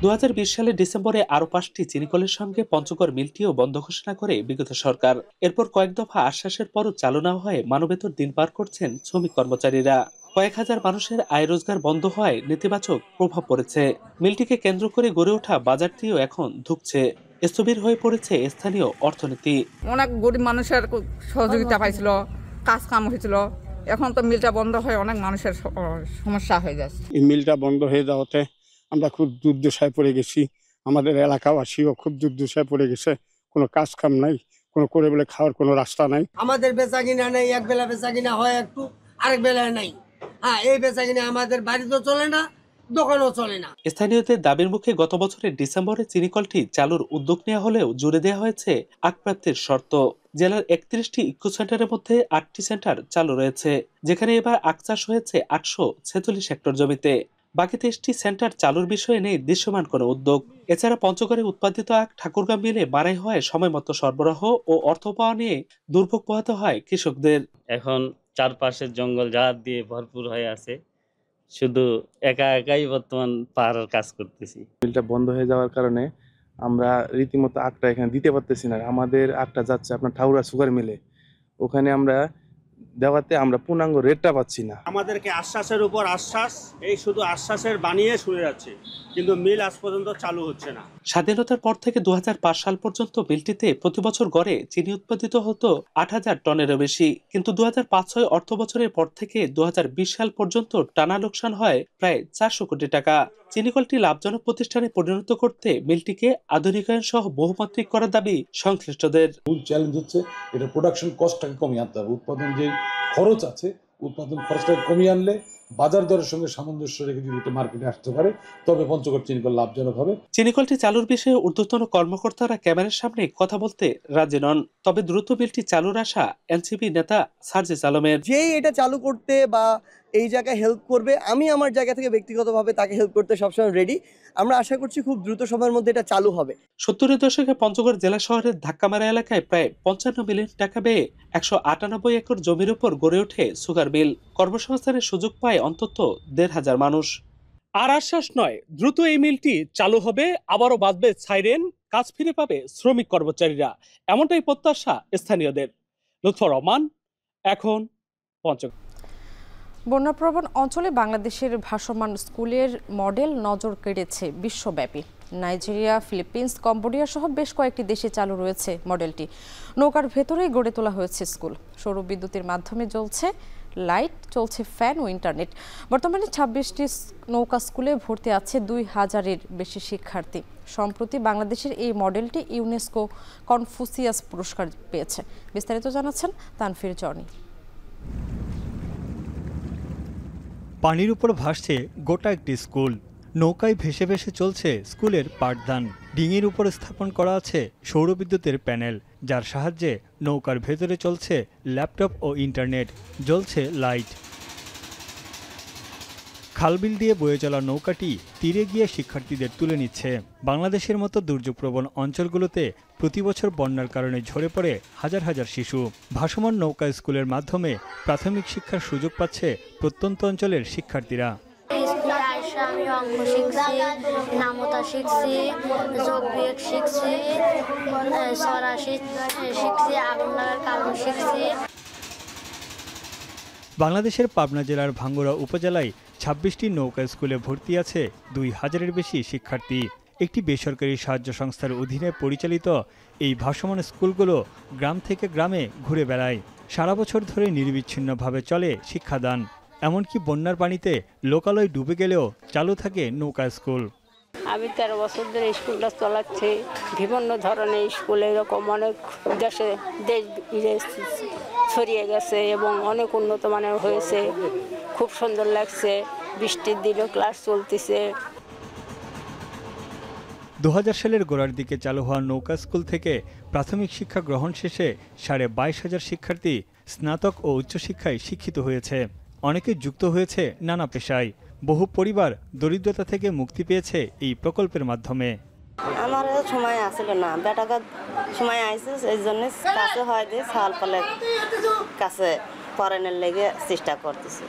2020 সালের ডিসেম্বরে আরো 5টি চিনিকলের সঙ্গে পঞ্চগড় মিলটিও বন্ধ ঘোষণা করে বিগত সরকার। এরপর কয়েক দফা আশ্বাসের পরও চালু না হয়ে মানবেতর দিন পার করছেন শ্রমিক কর্মচারীরা। কয়েক হাজার মানুষের আয় রোজগার বন্ধ হওয়ায় নেতিবাচক প্রভাব পড়েছে। মিলটিকে কেন্দ্র করে গড়ে ওঠা বাজারটিও এখন ধুঁকছে। স্থবির হয়ে পড়েছে স্থানীয় অর্থনীতি। অনেক গরিব মানুষের সহযোগিতা পাইছিল, কাজ কাম হয়েছিল। এখন তো মিলটা বন্ধ হয়ে অনেক মানুষের সমস্যা হয়ে যাচ্ছে। এই মিলটা বন্ধ হয়ে যাওয়াতে আমরা খুব দুর্দশায় পড়ে গেছি। আমাদের এলাকাবাসীও খুব দুর্দশায় পড়ে গেছে। কোনো কাজ কাম নাই, কোনো করে বলে খাওয়ার কোনো রাস্তা নাই। আমাদের বেচা কিনা নেই, এক বেলা বেচা কিনা হয় একটু, আরেক বেলায় নাই। হ্যাঁ, এই বেচা কিনা আমাদের বাড়িতেও চলে না, দোকানও চলে না। স্থানীয়দের দাবির মুখে গত বছরের ডিসেম্বরে চিনিকলটি চালুর উদ্যোগ নেওয়া হলেও জুড়ে দেওয়া হয়েছে আগপ্রাপ্তির শর্ত। জেলার 31টি ইকো সেন্টারের মধ্যে 8টি সেন্টার চালু রয়েছে, যেখানে এবার আখ চাষ হয়েছে 846 হেক্টর জমিতে। বাকি 23টি সেন্টার চালুর বিষয়ে নেই দৃশ্যমান কোনো উদ্যোগ। এছাড়া পঞ্চগড়ে উৎপাদিত আখ ঠাকুরগাঁ মিলে মারাই হয় সময় মতো সরবরাহ ও অর্থ পাওয়া নিয়ে দুর্ভোগ পোহাতে হয় কৃষকদের। এখন চারপাশের জঙ্গল ঝাড় দিয়ে ভরপুর হয়ে আছে, শুধু একাই বর্তমান পাহাড়ের কাজ করতেছি। মিলটা বন্ধ হয়ে যাওয়ার কারণে আমরা রীতিমতো আখটা এখানে দিতে পারতেছি না। আমাদের আখটা যাচ্ছে আপনার ঠাকুরা সুগার মিলে, ওখানে আমরা দেওয়াতে আমরা পূর্ণাঙ্গ রেটটা পাচ্ছি না। আমাদেরকে আশ্বাসের উপর আশ্বাস, এই শুধু আশ্বাসের বানিয়ে শুনে যাচ্ছে, কিন্তু মিল আজ পর্যন্ত চালু হচ্ছে না। স্বাধীনতার পর থেকে 2005 সাল পর্যন্ত মিলটিতে প্রতি বছর গড়ে চিনি উৎপাদিত হতো 8000 টনেরও বেশি, কিন্তু 2005-06 অর্থ বছরের পর থেকে 2020 সাল পর্যন্ত টানা লোকসান হয় প্রায় 400 কোটি টাকা। চিনিকলটি লাভজনক প্রতিষ্ঠানে পরিণত করতে মিলটিকে আধুনিকায়ন সহ বহুমাত্রিক করার দাবি সংশ্লিষ্টদের। মূল চ্যালেঞ্জ হচ্ছে এটা প্রোডাকশন কস্টটাকে কমিয়ে আনতে হবে। উৎপাদন যে খরচ আছে, উৎপাদন খরচটাকে কমিয়ে আনলে বাজার দরের সঙ্গে সামঞ্জস্য রেখে যদি এটা মার্কেটে আসতে পারে, তবে পঞ্চগড় চিনিকল লাভজনক হবে। চিনিকলটি চালুর বিষয়ে ঊর্ধ্বতন কর্মকর্তারা ক্যামেরার সামনে কথা বলতে রাজি নন, তবে দ্রুত মিলটি চালুর আশা এনসিপি নেতা সার্জিস আলমের। যেই এটা চালু করতে বা এই জায়গায় হেল্প করবে, আমি আমার জায়গা থেকে ব্যক্তিগতভাবে তাকে হেল্প করতে সবসময় রেডি। আমরা আশা করছি খুব দ্রুত সময়ের মধ্যে এটা চালু হবে। 70-এর দশকে পঞ্চগড় জেলা শহরের ধাক্কামারা এলাকায় প্রায় 55 মিলিয়ন টাকা ব্যয়ে 198 একর জমির উপর গড়ে ওঠে সুগার মিল। কর্মসংস্থানের সুযোগ পায় অন্তত 1,500 মানুষ। আর আশ্বাস নয়, দ্রুত এই মিলটি চালু হবে, আবারও বাজবে সাইরেন, কাজ ফিরে পাবে শ্রমিক কর্মচারীরা, এমনটাই প্রত্যাশা স্থানীয়দের। লুৎফর রহমান, এখন পঞ্চগড়। বন্যাপ্রবণ অঞ্চলে বাংলাদেশের ভাসমান স্কুলের মডেল নজর কেড়েছে বিশ্বব্যাপী। নাইজেরিয়া, ফিলিপিন্স, কম্বোডিয়া সহ বেশ কয়েকটি দেশে চালু রয়েছে মডেলটি। নৌকার ভেতরেই গড়ে তোলা হয়েছে স্কুল। সৌর বিদ্যুতের মাধ্যমে জ্বলছে লাইট, চলছে ফ্যান ও ইন্টারনেট। বর্তমানে 26টি নৌকা স্কুলে ভর্তি আছে 2000-এর বেশি শিক্ষার্থী। সম্প্রতি বাংলাদেশের এই মডেলটি ইউনেস্কো কনফুসিয়াস পুরস্কার পেয়েছে। বিস্তারিত জানাচ্ছেন তানফির জনি। পানির উপর ভাসছে গোটা একটি স্কুল। নৌকায় ভেসে ভেসে চলছে স্কুলের পাঠদান। ডিঙির উপর স্থাপন করা আছে সৌরবিদ্যুতের প্যানেল, যার সাহায্যে নৌকার ভেতরে চলছে ল্যাপটপ ও ইন্টারনেট, জ্বলছে লাইট। খালবিল দিয়ে বয়ে চলা নৌকাটি তীরে গিয়ে শিক্ষার্থীদের তুলে নিচ্ছে। বাংলাদেশের মতো দুর্যোগপ্রবণ অঞ্চলগুলোতে প্রতি বছর বন্যার কারণে ঝরে পড়ে হাজার হাজার শিশু। ভাসমান নৌকা স্কুলের মাধ্যমে প্রাথমিক শিক্ষার সুযোগ পাচ্ছে প্রত্যন্ত অঞ্চলের শিক্ষার্থীরা। আমি অঙ্ক শিখছি, নামতা শিখছি, যোগ বিয়োগ শিখছি, সরা শিখছি, আগুন লাগার কারণ শিখছি। বাংলাদেশের পাবনা জেলার ভাঙ্গুড়া উপজেলায় 26টি নৌকা স্কুলে ভর্তি আছে 2000-এর বেশি শিক্ষার্থী। একটি বেসরকারি সাহায্য সংস্থার অধীনে পরিচালিত এই ভাসমান স্কুলগুলো গ্রাম থেকে গ্রামে ঘুরে বেড়ায়। সারা বছর ধরে নিরবিচ্ছিন্নভাবে চলে শিক্ষাদান। এমনকি বন্যার পানিতে লোকালয় ডুবে গেলেও চালু থাকে নৌকা স্কুল। আমি 13 বছর ধরে স্কুলটা চালাচ্ছি। বিভিন্ন ধরনের স্কুল এরকম অনেক দেশ ছড়িয়ে গেছে এবং অনেক উন্নত মানের হয়েছে। খুব সুন্দর লাগছে। বৃষ্টির দিনও ক্লাস চলতেছে। 2000 সালের গোড়ার দিকে চালু হওয়া নৌকা স্কুল থেকে প্রাথমিক শিক্ষা গ্রহণ শেষে 22,500 শিক্ষার্থী স্নাতক ও উচ্চশিক্ষায় শিক্ষিত হয়েছে। অনেকে যুক্ত হয়েছে নানা পেশায়। বহু পরিবার দরিদ্রতা থেকে মুক্তি পেয়েছে এই প্রকল্পের মাধ্যমে। আমার সময় আসলে না, বেটাকে সময় আইছে, এই জন্য কাছে হয় যে সাল পালে কাছে পড়ানোর লেগে চেষ্টা করতেছে।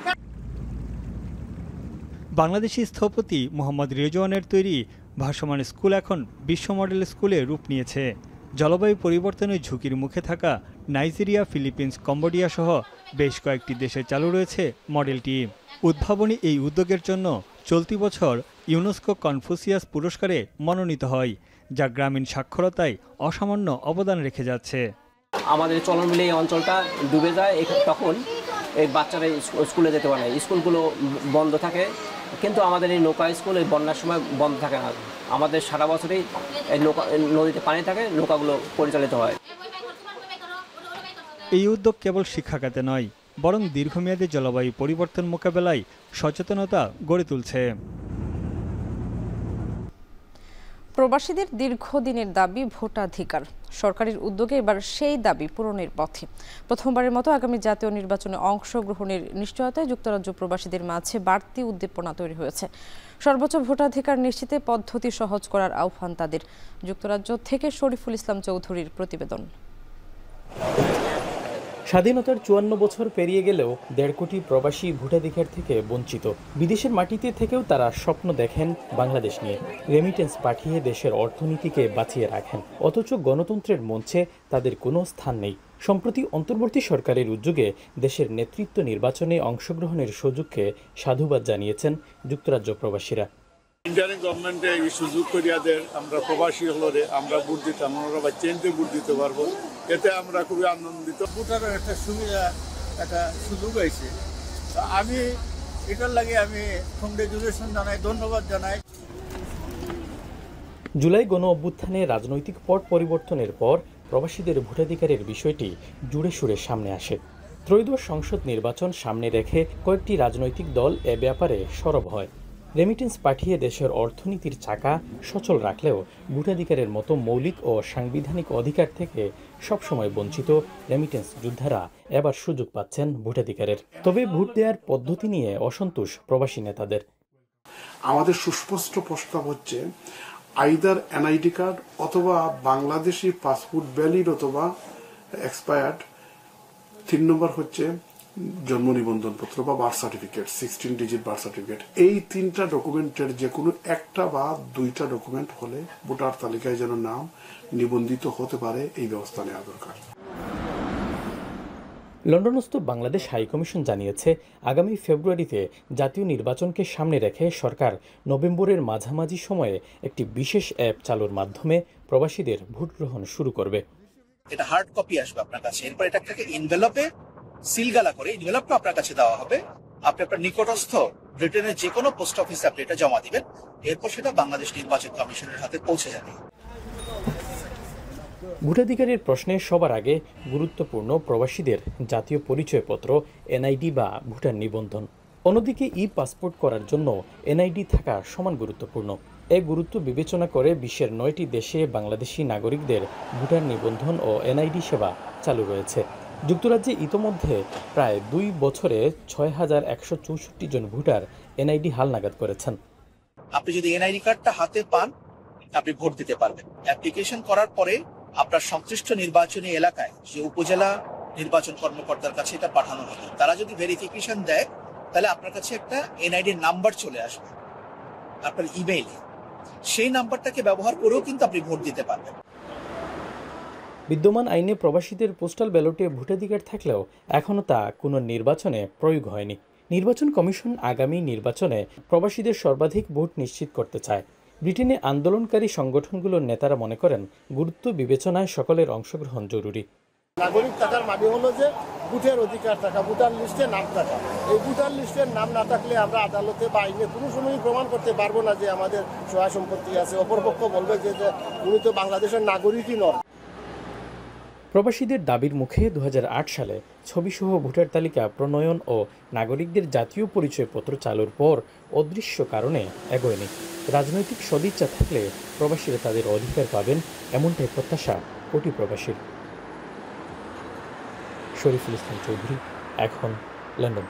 বাংলাদেশি স্থপতি মোহাম্মদ রেজওয়ানের তৈরি ভাসমান স্কুল এখন বিশ্ব মডেল স্কুলে রূপ নিয়েছে। জলবায়ু পরিবর্তনের ঝুঁকির মুখে থাকা নাইজেরিয়া, ফিলিপিন্স, কম্বোডিয়া সহ বেশ কয়েকটি দেশে চালু রয়েছে মডেলটি। উদ্ভাবনী এই উদ্যোগের জন্য চলতি বছর ইউনেস্কো কনফুসিয়াস পুরস্কারে মনোনীত হয়, যা গ্রামীণ সাক্ষরতায় অসামান্য অবদান রেখে যাচ্ছে। আমাদের চলন মিলে এই অঞ্চলটা ডুবে যায়, তখন এই বাচ্চারা স্কুলে যেতে পারে না, স্কুলগুলো বন্ধ থাকে। কিন্তু আমাদের এই নৌকা স্কুল এই বন্যার সময় বন্ধ থাকে না। আমাদের সারা বছরই এই নৌকা নদীতে পানি থাকে, নৌকাগুলো পরিচালিত হয়। এই উদ্যোগ কেবল শিক্ষাখাতে নয়, বরং দীর্ঘমেয়াদী জলবায়ু পরিবর্তন মোকাবেলায় সচেতনতা গড়ে তুলছে। প্রবাসীদের দীর্ঘদিনের দাবি ভোটাধিকার। সরকারের উদ্যোগে এবার সেই দাবি পূরণের পথে। প্রথমবারের মতো আগামী জাতীয় নির্বাচনে অংশগ্রহণের নিশ্চয়তায় যুক্তরাজ্য প্রবাসীদের মাঝে বাড়তি উদ্দীপনা তৈরি হয়েছে। সর্বোচ্চ ভোটাধিকার নিশ্চিতে পদ্ধতি সহজ করার আহ্বান তাদের। যুক্তরাজ্য থেকে শরীফুল ইসলাম চৌধুরীর প্রতিবেদন। স্বাধীনতার ৫৪ বছর পেরিয়ে গেলেও ১.৫ কোটি প্রবাসী ভোটাধিকার থেকে বঞ্চিত। বিদেশের মাটিতে থেকেও তারা স্বপ্ন দেখেন বাংলাদেশ নিয়ে, রেমিটেন্স পাঠিয়ে দেশের অর্থনীতিকে বাঁচিয়ে রাখেন। অথচ গণতন্ত্রের মঞ্চে তাদের কোনো স্থান নেই। সম্প্রতি অন্তর্বর্তী সরকারের উদ্যোগে দেশের নেতৃত্ব নির্বাচনে অংশগ্রহণের সুযোগকে সাধুবাদ জানিয়েছেন যুক্তরাজ্য প্রবাসীরা। ইন্ডিয়ান গভর্নমেন্টে এই সুযোগ করিয়াদের আমরা প্রবাসী হলরে আমরা ভোট দিতাম, আমরা বাচ্চাইনতে ভোট দিতে পারবো, এতে আমরা খুবই আনন্দিত। ভোটারের একটা সুবিধা, একটা সুযোগ হয়েছে। আমি এটার লাগে আমি কংগ্রেচুলেশন জানাই, ধন্যবাদ জানাই। জুলাই গণ অভ্যুত্থানে রাজনৈতিক পট পরিবর্তনের পর প্রবাসীদের ভোটাধিকারের বিষয়টি জুড়ে সুরে সামনে আসে। ত্রয়োদশ সংসদ নির্বাচন সামনে রেখে কয়েকটি রাজনৈতিক দল এ ব্যাপারে সরব হয়। রেমিটেন্স পাঠিয়ে দেশের অর্থনীতির চাকা সচল রাখলেও ভোটাধিকারের মতো মৌলিক ও সাংবিধানিক অধিকার থেকে সবসময় বঞ্চিত রেমিটেন্স যোদ্ধারা এবার সুযোগ পাচ্ছেন ভোটাধিকারের। তবে ভোট দেওয়ার পদ্ধতি নিয়ে অসন্তোষ প্রবাসী নেতাদের। আমাদের সুস্পষ্ট প্রস্তাব হচ্ছে আইদার এনআইডি কার্ড অথবা বাংলাদেশি পাসপোর্ট ভ্যালিড অথবা এক্সপায়ার্ড। ৩ নম্বর হচ্ছে জন্ম নিবন্ধনপত্র বা birth certificate, 16 digit birth certificate. এই 3টা ডকুমেন্টের যে কোনো একটা বা 2টা ডকুমেন্ট হলে ভোটার তালিকায় যেন নাম নিবন্ধিত হতে পারে, এই ব্যবস্থা নেওয়া দরকার। লন্ডনস্থ বাংলাদেশ হাইকমিশন জানিয়েছে, আগামী ফেব্রুয়ারিতে জাতীয় নির্বাচনকে সামনে রেখে সরকার নভেম্বরের মাঝামাঝি সময়ে একটি বিশেষ অ্যাপ চালুর মাধ্যমে প্রবাসীদের ভোট গ্রহণ শুরু করবে। এটা হার্ড কপি আসবে আপনার কাছে, এরপর এটাকে এনভেলপে সিলগালা করে এনভেলপটা আপনার কাছে দেওয়া হবে। আপনি আপনার নিকটস্থ ব্রিটেনের যে কোনো পোস্ট অফিসে আপনি এটা জমা দিবেন, এরপর সেটা বাংলাদেশ নির্বাচন কমিশনের হাতে পৌঁছে যাবে। ভোটাধিকারের প্রশ্নে সবার আগে গুরুত্বপূর্ণ প্রবাসীদের জাতীয় পরিচয়পত্র এনআইডি বা ভোটার নিবন্ধন। অন্যদিকে ই পাসপোর্ট করার জন্য এনআইডি থাকা সমান গুরুত্বপূর্ণ। এই গুরুত্ব বিবেচনা করে বিশ্বের 9টি দেশে বাংলাদেশি নাগরিকদের ভোটার নিবন্ধন ও এনআইডি সেবা চালু রয়েছে। যুক্তরাজ্যে ইতোমধ্যে প্রায় 2 বছরে 6164 জন ভোটার এনআইডি হালনাগাদ করেছেন। আপনি যদি এনআইডি কার্ডটা হাতে পান, আপনি ভোট দিতে পারবেন। অ্যাপ্লিকেশন করার পরে আপনার সংশ্লিষ্ট নির্বাচনী এলাকায় যে উপজেলা নির্বাচন কর্মকর্তার কাছে এটা পাঠানো হবে। তারা যদি ভেরিফিকেশন দেয়, তাহলে আপনার কাছে একটা এনআইডি নাম্বার চলে আসবে আপনার ইমেইলে। সেই নাম্বারটাকে ব্যবহার করেও কিন্তু আপনি ভোট দিতে পারবেন। বিদ্যমান আইনে প্রবাসীদের পোস্টাল ব্যালটে ভোটাধিকার থাকলেও এখনও তা কোনো নির্বাচনে প্রয়োগ হয়নি। নির্বাচন কমিশন আগামী নির্বাচনে প্রবাসীদের সর্বাধিক ভোট নিশ্চিত করতে চায়। ব্রিটেনে আন্দোলনকারী সংগঠনগুলোর নেতারা মনে করেন, গুরুত্ব বিবেচনায় সকলের অংশগ্রহণ জরুরি। নাগরিক থাকার মানে হলো যে ভোটের অধিকার থাকা, ভোটার লিস্টে নাম থাকা। এই ভোটার লিস্টের নাম না থাকলে আমরা আদালতে বা আইনে কোনো সময়ই প্রমাণ করতে পারবো না যে আমাদের সহায় সম্পত্তি আছে। অপরপক্ষ বলবে যে উনি তো বাংলাদেশের নাগরিকই নন। প্রবাসীদের দাবির মুখে 2008 সালে ছবিসহ ভোটার তালিকা প্রণয়ন ও নাগরিকদের জাতীয় পরিচয়পত্র চালুর পর অদৃশ্য কারণে এগোয়নি। রাজনৈতিক সদিচ্ছা থাকলে প্রবাসীরা তাদের অধিকার পাবেন, এমনটাই প্রত্যাশা কোটি প্রবাসীর। শরীফুল ইসলাম চৌধুরী, এখন লন্ডন।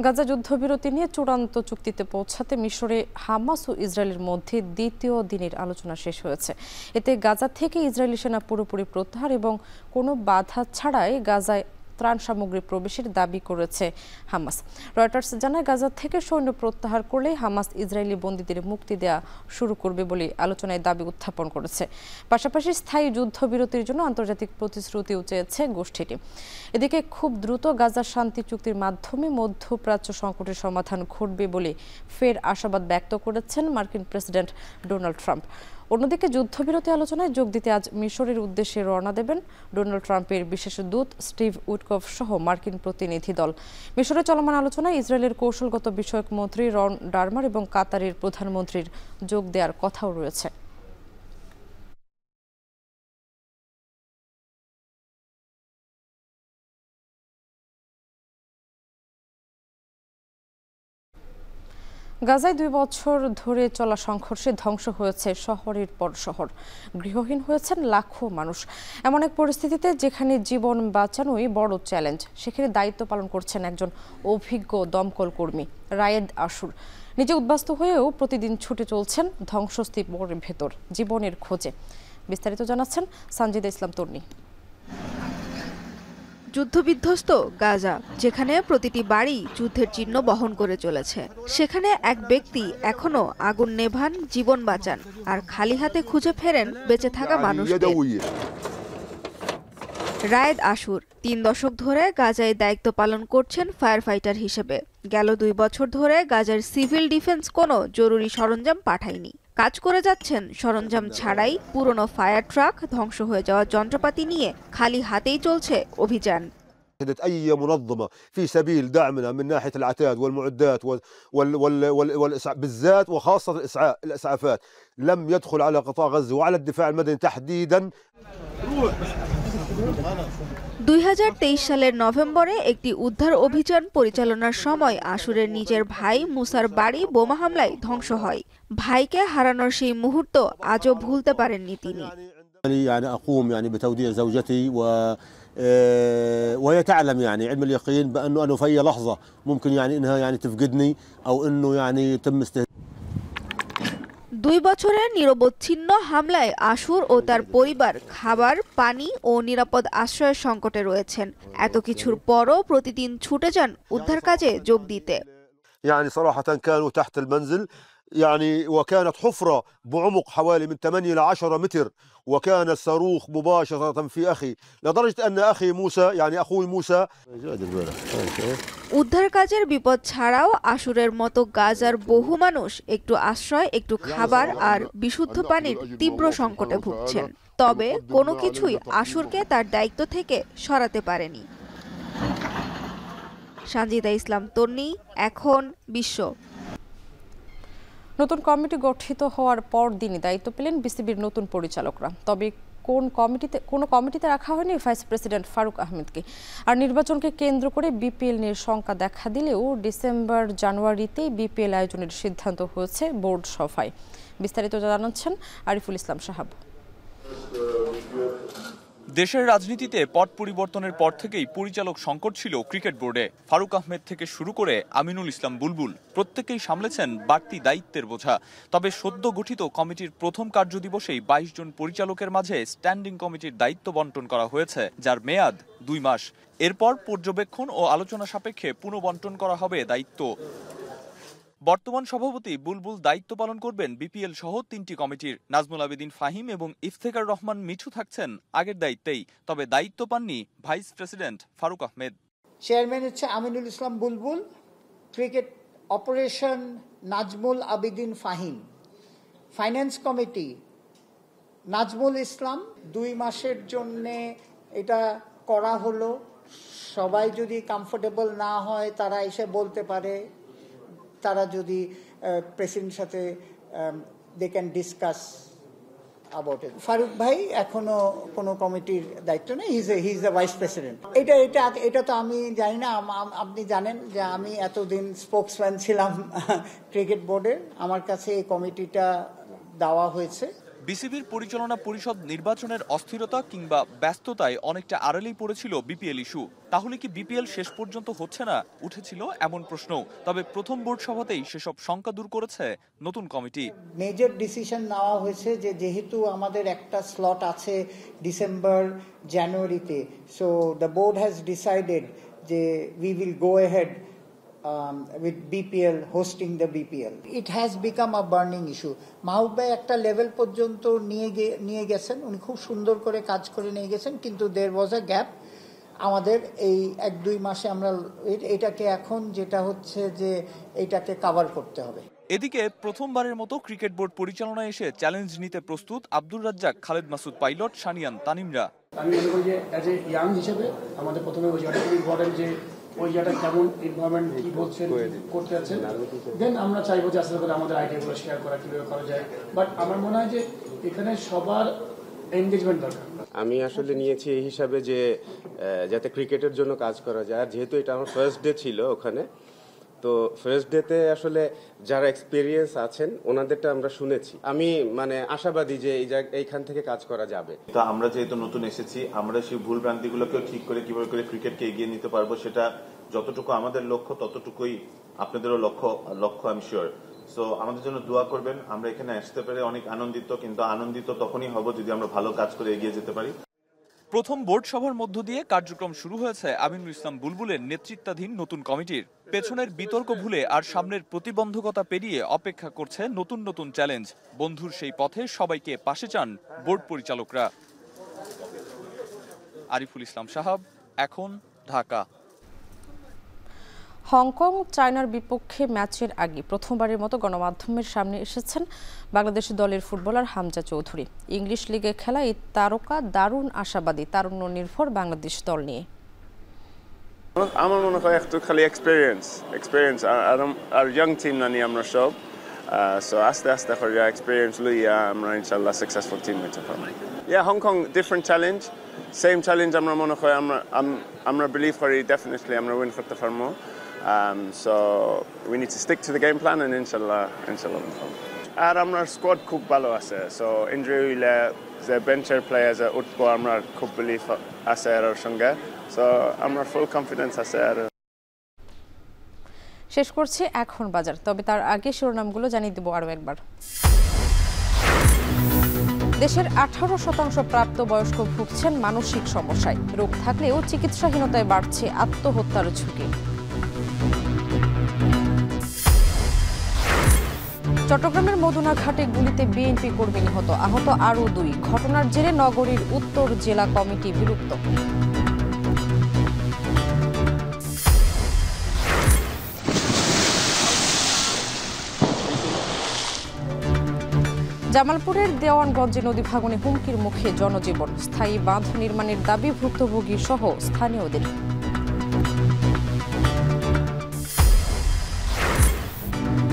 গাজা যুদ্ধবিরতি নিয়ে চূড়ান্ত চুক্তিতে পৌঁছাতে মিশরে হামাস ও ইসরায়েলের মধ্যে দ্বিতীয় দিনের আলোচনা শেষ হয়েছে। এতে গাজা থেকে ইসরায়েলি সেনা পুরোপুরি প্রত্যাহার এবং কোনো বাধা ছাড়াই গাজায় ত্রাণ সামগ্রী প্রবেশের দাবি করেছে হামাস। রয়টার্স জানায়, গাজা থেকে সৈন্য প্রত্যাহার করলে হামাস ইসরায়েলি বন্দীদের মুক্তি দেওয়া শুরু করবে বলে আলোচনায় দাবি উত্থাপন করেছে। পাশাপাশি স্থায়ী যুদ্ধবিরতির জন্য আন্তর্জাতিক প্রতিশ্রুতিও চেয়েছে গোষ্ঠীটি। এদিকে খুব দ্রুত গাজার শান্তি চুক্তির মাধ্যমে মধ্যপ্রাচ্য সংকটের সমাধান ঘটবে বলে ফের আশাবাদ ব্যক্ত করেছেন মার্কিন প্রেসিডেন্ট ডোনাল্ড ট্রাম্প। অন্যদিকে যুদ্ধবিরতি আলোচনায় যোগ দিতে আজ মিশরের উদ্দেশ্যে রওনা দেবেন ডোনাল্ড ট্রাম্পের বিশেষ দূত স্টিভ উইটকফ সহ মার্কিন প্রতিনিধি দল। মিশরে চলমান আলোচনায় ইসরায়েলের কৌশলগত বিষয়ক মন্ত্রী রন ডারমার এবং কাতারের প্রধানমন্ত্রীর যোগ দেওয়ার কথাও রয়েছে। গাজায় 2 বছর ধরে চলা সংঘর্ষে ধ্বংস হয়েছে শহরের পর শহর, গৃহহীন হয়েছেন লাখো মানুষ। এমন এক পরিস্থিতিতে যেখানে জীবন বাঁচানোই বড় চ্যালেঞ্জ, সেখানে দায়িত্ব পালন করছেন একজন অভিজ্ঞ দমকল কর্মী রায়েদ আশুর। নিজে উদ্বাস্ত হয়েও প্রতিদিন ছুটে চলছেন ধ্বংসস্তূপের ভেতর জীবনের খোঁজে। বিস্তারিত জানাচ্ছেন সানজিদা ইসলাম তন্নি। যুদ্ধবিধ্বস্ত গাজা, যেখানে প্রতিটি বাড়ি যুদ্ধের চিহ্ন বহন করে চলেছে, সেখানে এক ব্যক্তি এখনো আগুন নেভান, জীবন বাঁচান আর খালি হাতে খুঁজে ফেরেন বেঁচে থাকা মানুষদের। রায়েদ আশুর 3 দশক ধরে গাজায় দায়িত্ব পালন করছেন ফায়ার ফাইটার হিসেবে। গেল 2 বছর ধরে গাজার সিভিল ডিফেন্স কোনো জরুরি সরঞ্জাম পাঠায়নি। কাজ করে যাচ্ছেন সরঞ্জাম ছাড়াই, পুরনো ফায়ার ট্রাক, ধ্বংস হয়ে যাওয়া যন্ত্রপাতি নিয়ে খালি হাতেই চলছে অভিযান। أي منظمة في سبيل دعمنا من ناحية العتاد والمعدات بالذات وخاصة الإسعافات لم يدخل على قطاع غزة وعلى الدفاع المدني تحديدا। 2023 সালের নভেম্বরে একটি উদ্ধার অভিযান পরিচালনার সময় আশুরের নিজের ভাই মুসার বাড়ি বোমা হামলায় ধ্বংস হয়। ভাইকে হারানোর সেই মুহূর্ত আজও ভুলতে পারেননি তিনি। يعني أقوم يعني بتوديع زوجتي وهي تعلم يعني علم اليقين بأنه في أي لحظة ممكن يعني إنها يعني تفقدني أو إنه يعني يتم 2 বছরের নিরবচ্ছিন্ন হামলায় আশুর ও তার পরিবার খাবার, পানি ও নিরাপদ আশ্রয়ের সংকটে রয়েছেন। এত কিছুর পরও প্রতিদিন ছুটে যান উদ্ধার কাজে যোগ দিতে। يعني صراحة كانوا تحت المنزل يعني وكانت حفرة بعمق حوالي من 8 إلى 10 متر وكان الصاروخ مباشرة في أخي لدرجة أن أخي موسى يعني أخوي موسى উদ্ধার কাজের বিপদ ছাড়াও আশুরের মতো গাজার বহু মানুষ একটু আশ্রয়, একটু খাবার আর বিশুদ্ধ পানির তীব্র সংকটে ভুগছেন। তবে কোনো কিছুই আশুরকে তার দায়িত্ব থেকে সরাতে পারেনি। সানজিদা ইসলাম তন্নি, এখন বিশ্ব। নতুন কমিটি গঠিত হওয়ার পর দিনই দায়িত্ব পেলেন বিসিবির নতুন পরিচালকরা। তবে কোনো কমিটিতে রাখা হয়নি ভাইস প্রেসিডেন্ট ফারুক আহমেদকে। আর নির্বাচনকে কেন্দ্র করে বিপিএল নিয়ে শঙ্কা দেখা দিলেও ডিসেম্বর জানুয়ারিতেই বিপিএল আয়োজনের সিদ্ধান্ত হয়েছে বোর্ড সভায়। বিস্তারিত জানাচ্ছেন আরিফুল ইসলাম সাহাব। দেশের রাজনীতিতে পট পরিবর্তনের পর থেকেই পরিচালক সংকট ছিল ক্রিকেট বোর্ডে। ফারুক আহমেদ থেকে শুরু করে আমিনুল ইসলাম বুলবুল প্রত্যেকেই সামলেছেন বাড়তি দায়িত্বের বোঝা। তবে সদ্য গঠিত কমিটির প্রথম কার্যদিবসেই 22 জন পরিচালকের মাঝে স্ট্যান্ডিং কমিটির দায়িত্ব বন্টন করা হয়েছে, যার মেয়াদ 2 মাস। এরপর পর্যবেক্ষণ ও আলোচনা সাপেক্ষে পুনঃবন্টন করা হবে দায়িত্ব। বর্তমান সভাপতি বুলবুল দায়িত্ব পালন করবেন বিপিএল সহ 3টি কমিটির। নাজমুল আবেদিন ফাহিম এবং ইফতেখার রহমান মিঠু থাকছেন আগের দায়িত্বেই, তবে দায়িত্ব পাননি vice president Faruk Ahmed. Chairman হচ্ছে Aminul Islam Bulbul, cricket operation Nazmul Abedin Fahim, finance committee Nazmul Islam. 2 মাসের জন্যে এটা করা হলো। সবাই যদি কমফোর্টেবল না হয় তারা এসে বলতে পারে, তারা যদি প্রেসিডেন্টের সাথে they can discuss about it. Faruk ভাই এখনো কোনো কমিটির দায়িত্ব নেই, he is the vice president. এটা তো আমি জানি না। আপনি জানেন যে আমি এতদিন স্পোকসম্যান ছিলাম ক্রিকেট বোর্ডের, আমার কাছে এই কমিটিটা দেওয়া হয়েছে। বিসিবির পরিচালনা পরিষদ নির্বাচনের অস্থিরতা কিংবা ব্যস্ততায় অনেকটা আড়ালেই পড়েছিল বিপিএল ইস্যু। তাহলে কি বিপিএল শেষ পর্যন্ত হচ্ছে না, উঠেছিল এমন প্রশ্ন। তবে প্রথম বোর্ড সভাতেই সেসব শঙ্কা দূর করেছে নতুন কমিটি। মেজর ডিসিশন নেওয়া হয়েছে যে যেহেতু আমাদের একটা স্লট আছে ডিসেম্বর জানুয়ারিতে, so the board has decided যে we will go ahead with BPL, hosting the BPL. It has become a burning issue. মাহবুব ভাই একটা লেভেল পর্যন্ত নিয়ে গেছেন, উনি খুব সুন্দর করে কাজ করে নিয়ে গেছেন, কিন্তু there was a gap। আমাদের এই 1-2 মাসে আমরা এটাকে এখন যেটা হচ্ছে যে এটাকে কভার করতে হবে। এদিকে প্রথমবারের মতো ক্রিকেট বোর্ড পরিচালনায় এসে চ্যালেঞ্জ নিতে প্রস্তুত আব্দুর রাজ্জাক, খালেদ মাসুদ পাইলট, সানিয়ান তানিমরা। আমি মনে করি যে অ্যাজ এ ইয়াং হিসেবে আমাদের প্রথমে ওই জায়গাটা খুব ইম্পর্টেন্ট, যে ওই জায়গাটা কেমন এনভায়রনমেন্ট কি বলছেন করতে যাচ্ছেন, দেন আমরা চাইবো যে আস্তে করে আমাদের আইডিয়াগুলো শেয়ার করা কিভাবে করা যায়। বাট আমার মনে হয় যে এখানে সবার এনগেজমেন্ট দরকার। আমি আসলে নিয়েছি এই হিসাবে যে যাতে ক্রিকেটের জন্য কাজ করা যায়, আর যেহেতু এটা আমার ফার্স্ট ডে ছিল ওখানে, তো ফার্স্ট ডেতে আসলে যারা এক্সপিরিয়েন্স আছেন ওনাদেরটা আমরা শুনেছি। আমি মানে আশাবাদী যে এইখান থেকে কাজ করা যাবে। তো আমরা যেহেতু নতুন এসেছি, আমরা সেই ভুল ভ্রান্তিগুলোকেও ঠিক করে কিভাবে করে ক্রিকেটকে এগিয়ে নিতে পারবো, সেটা যতটুকু আমাদের লক্ষ্য ততটুকুই আপনাদেরও লক্ষ্য আমি শিওর। সো আমাদের জন্য দোয়া করবেন। আমরা এখানে আসতে পেরে অনেক আনন্দিত, কিন্তু আনন্দিত তখনই হব যদি আমরা ভালো কাজ করে এগিয়ে যেতে পারি। প্রথম বোর্ড সভার মধ্য দিয়ে কার্যক্রম শুরু হয়েছে আমিনুল ইসলাম বুলবুলের নেতৃত্বাধীন নতুন কমিটির। পেছনের বিতর্ক ভুলে আর সামনের প্রতিবন্ধকতা পেরিয়ে অপেক্ষা করছে নতুন নতুন চ্যালেঞ্জ। বন্ধুর সেই পথে সবাইকে পাশে চান বোর্ড পরিচালকরা। আরিফুল ইসলাম সাহাব, এখন, ঢাকা। হংকং চায়নার বিপক্ষে ম্যাচের আগে প্রথমবারের মতো গণমাধ্যমের সামনে এসেছেন বাংলাদেশ দলের ফুটবলার হামজা চৌধুরী। ইংলিশ লিগে খেলা এই তারকা দারুণ আশাবাদী তারুণ্য নির্ভর বাংলাদেশ দল নিয়ে। আমার মনে হয় একটু খালি এক্সপিরিয়েন্স আর ইয়াং টিম না নিয়ে আমরা সব সো আস্তে আস্তে করে এক্সপিরিয়েন্স লইয়া আমরা ইনশাআল্লাহ সাকসেসফুল টিম হতে পারবো। Hong Kong different challenge, same challenge আমরা মনে হয় আমরা বিলিভ করি ডেফিনেটলি আমরা উইন করতে পারবো। So we need to stick to the game plan and inshallah win পারবো। আর আমার স্কোয়াড খুব ভালো আছে, সো ইনজুরি হইলে যে বেঞ্চের প্লেয়ার যে উঠবো আমরা খুব বিলিভ আছে এর সঙ্গে, সো আমার ফুল কনফিডেন্স আছে। আর শেষ করছি এখন বাজার, তবে তার আগে শিরোনামগুলো জানিয়ে দেব আরও একবার। দেশের 18% প্রাপ্তবয়স্ক ভুগছেন মানসিক সমস্যায়। রোগ থাকলেও চিকিৎসাহীনতায় বাড়ছে আত্মহত্যার ঝুঁকি। চট্টগ্রামের মদুনা ঘাটে গুলিতে বিএনপি কর্মী নিহত, আহত আরও 2। ঘটনার জেরে নগরীর উত্তর জেলা কমিটি বিলুপ্ত। জামালপুরের দেওয়ানগঞ্জে নদী ভাঙনে হুমকির মুখে জনজীবন। স্থায়ী বাঁধ নির্মাণের দাবি ভুক্তভোগী সহ স্থানীয়দের।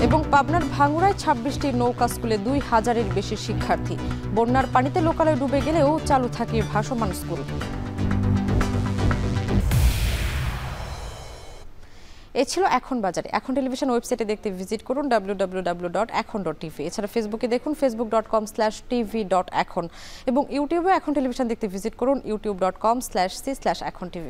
এবং পাবনার ভাঙ্গুড়ায় 26টি নৌকা স্কুলে 2000-এর বেশি শিক্ষার্থী। বন্যার পানিতে লোকালয় ডুবে গেলেও চালু থাকে ভাসমান স্কুল। এ ছিল এখন বাজারে। এখন টেলিভিশন ওয়েবসাইটে দেখতে ভিজিট করুন www.এখন.tv। এছাড়া ফেসবুকে দেখুন facebook.com/tv.এখন এবং ইউটিউবে এখন টেলিভিশন দেখতে ভিজিট করুন youtube.com/c/এখন tv।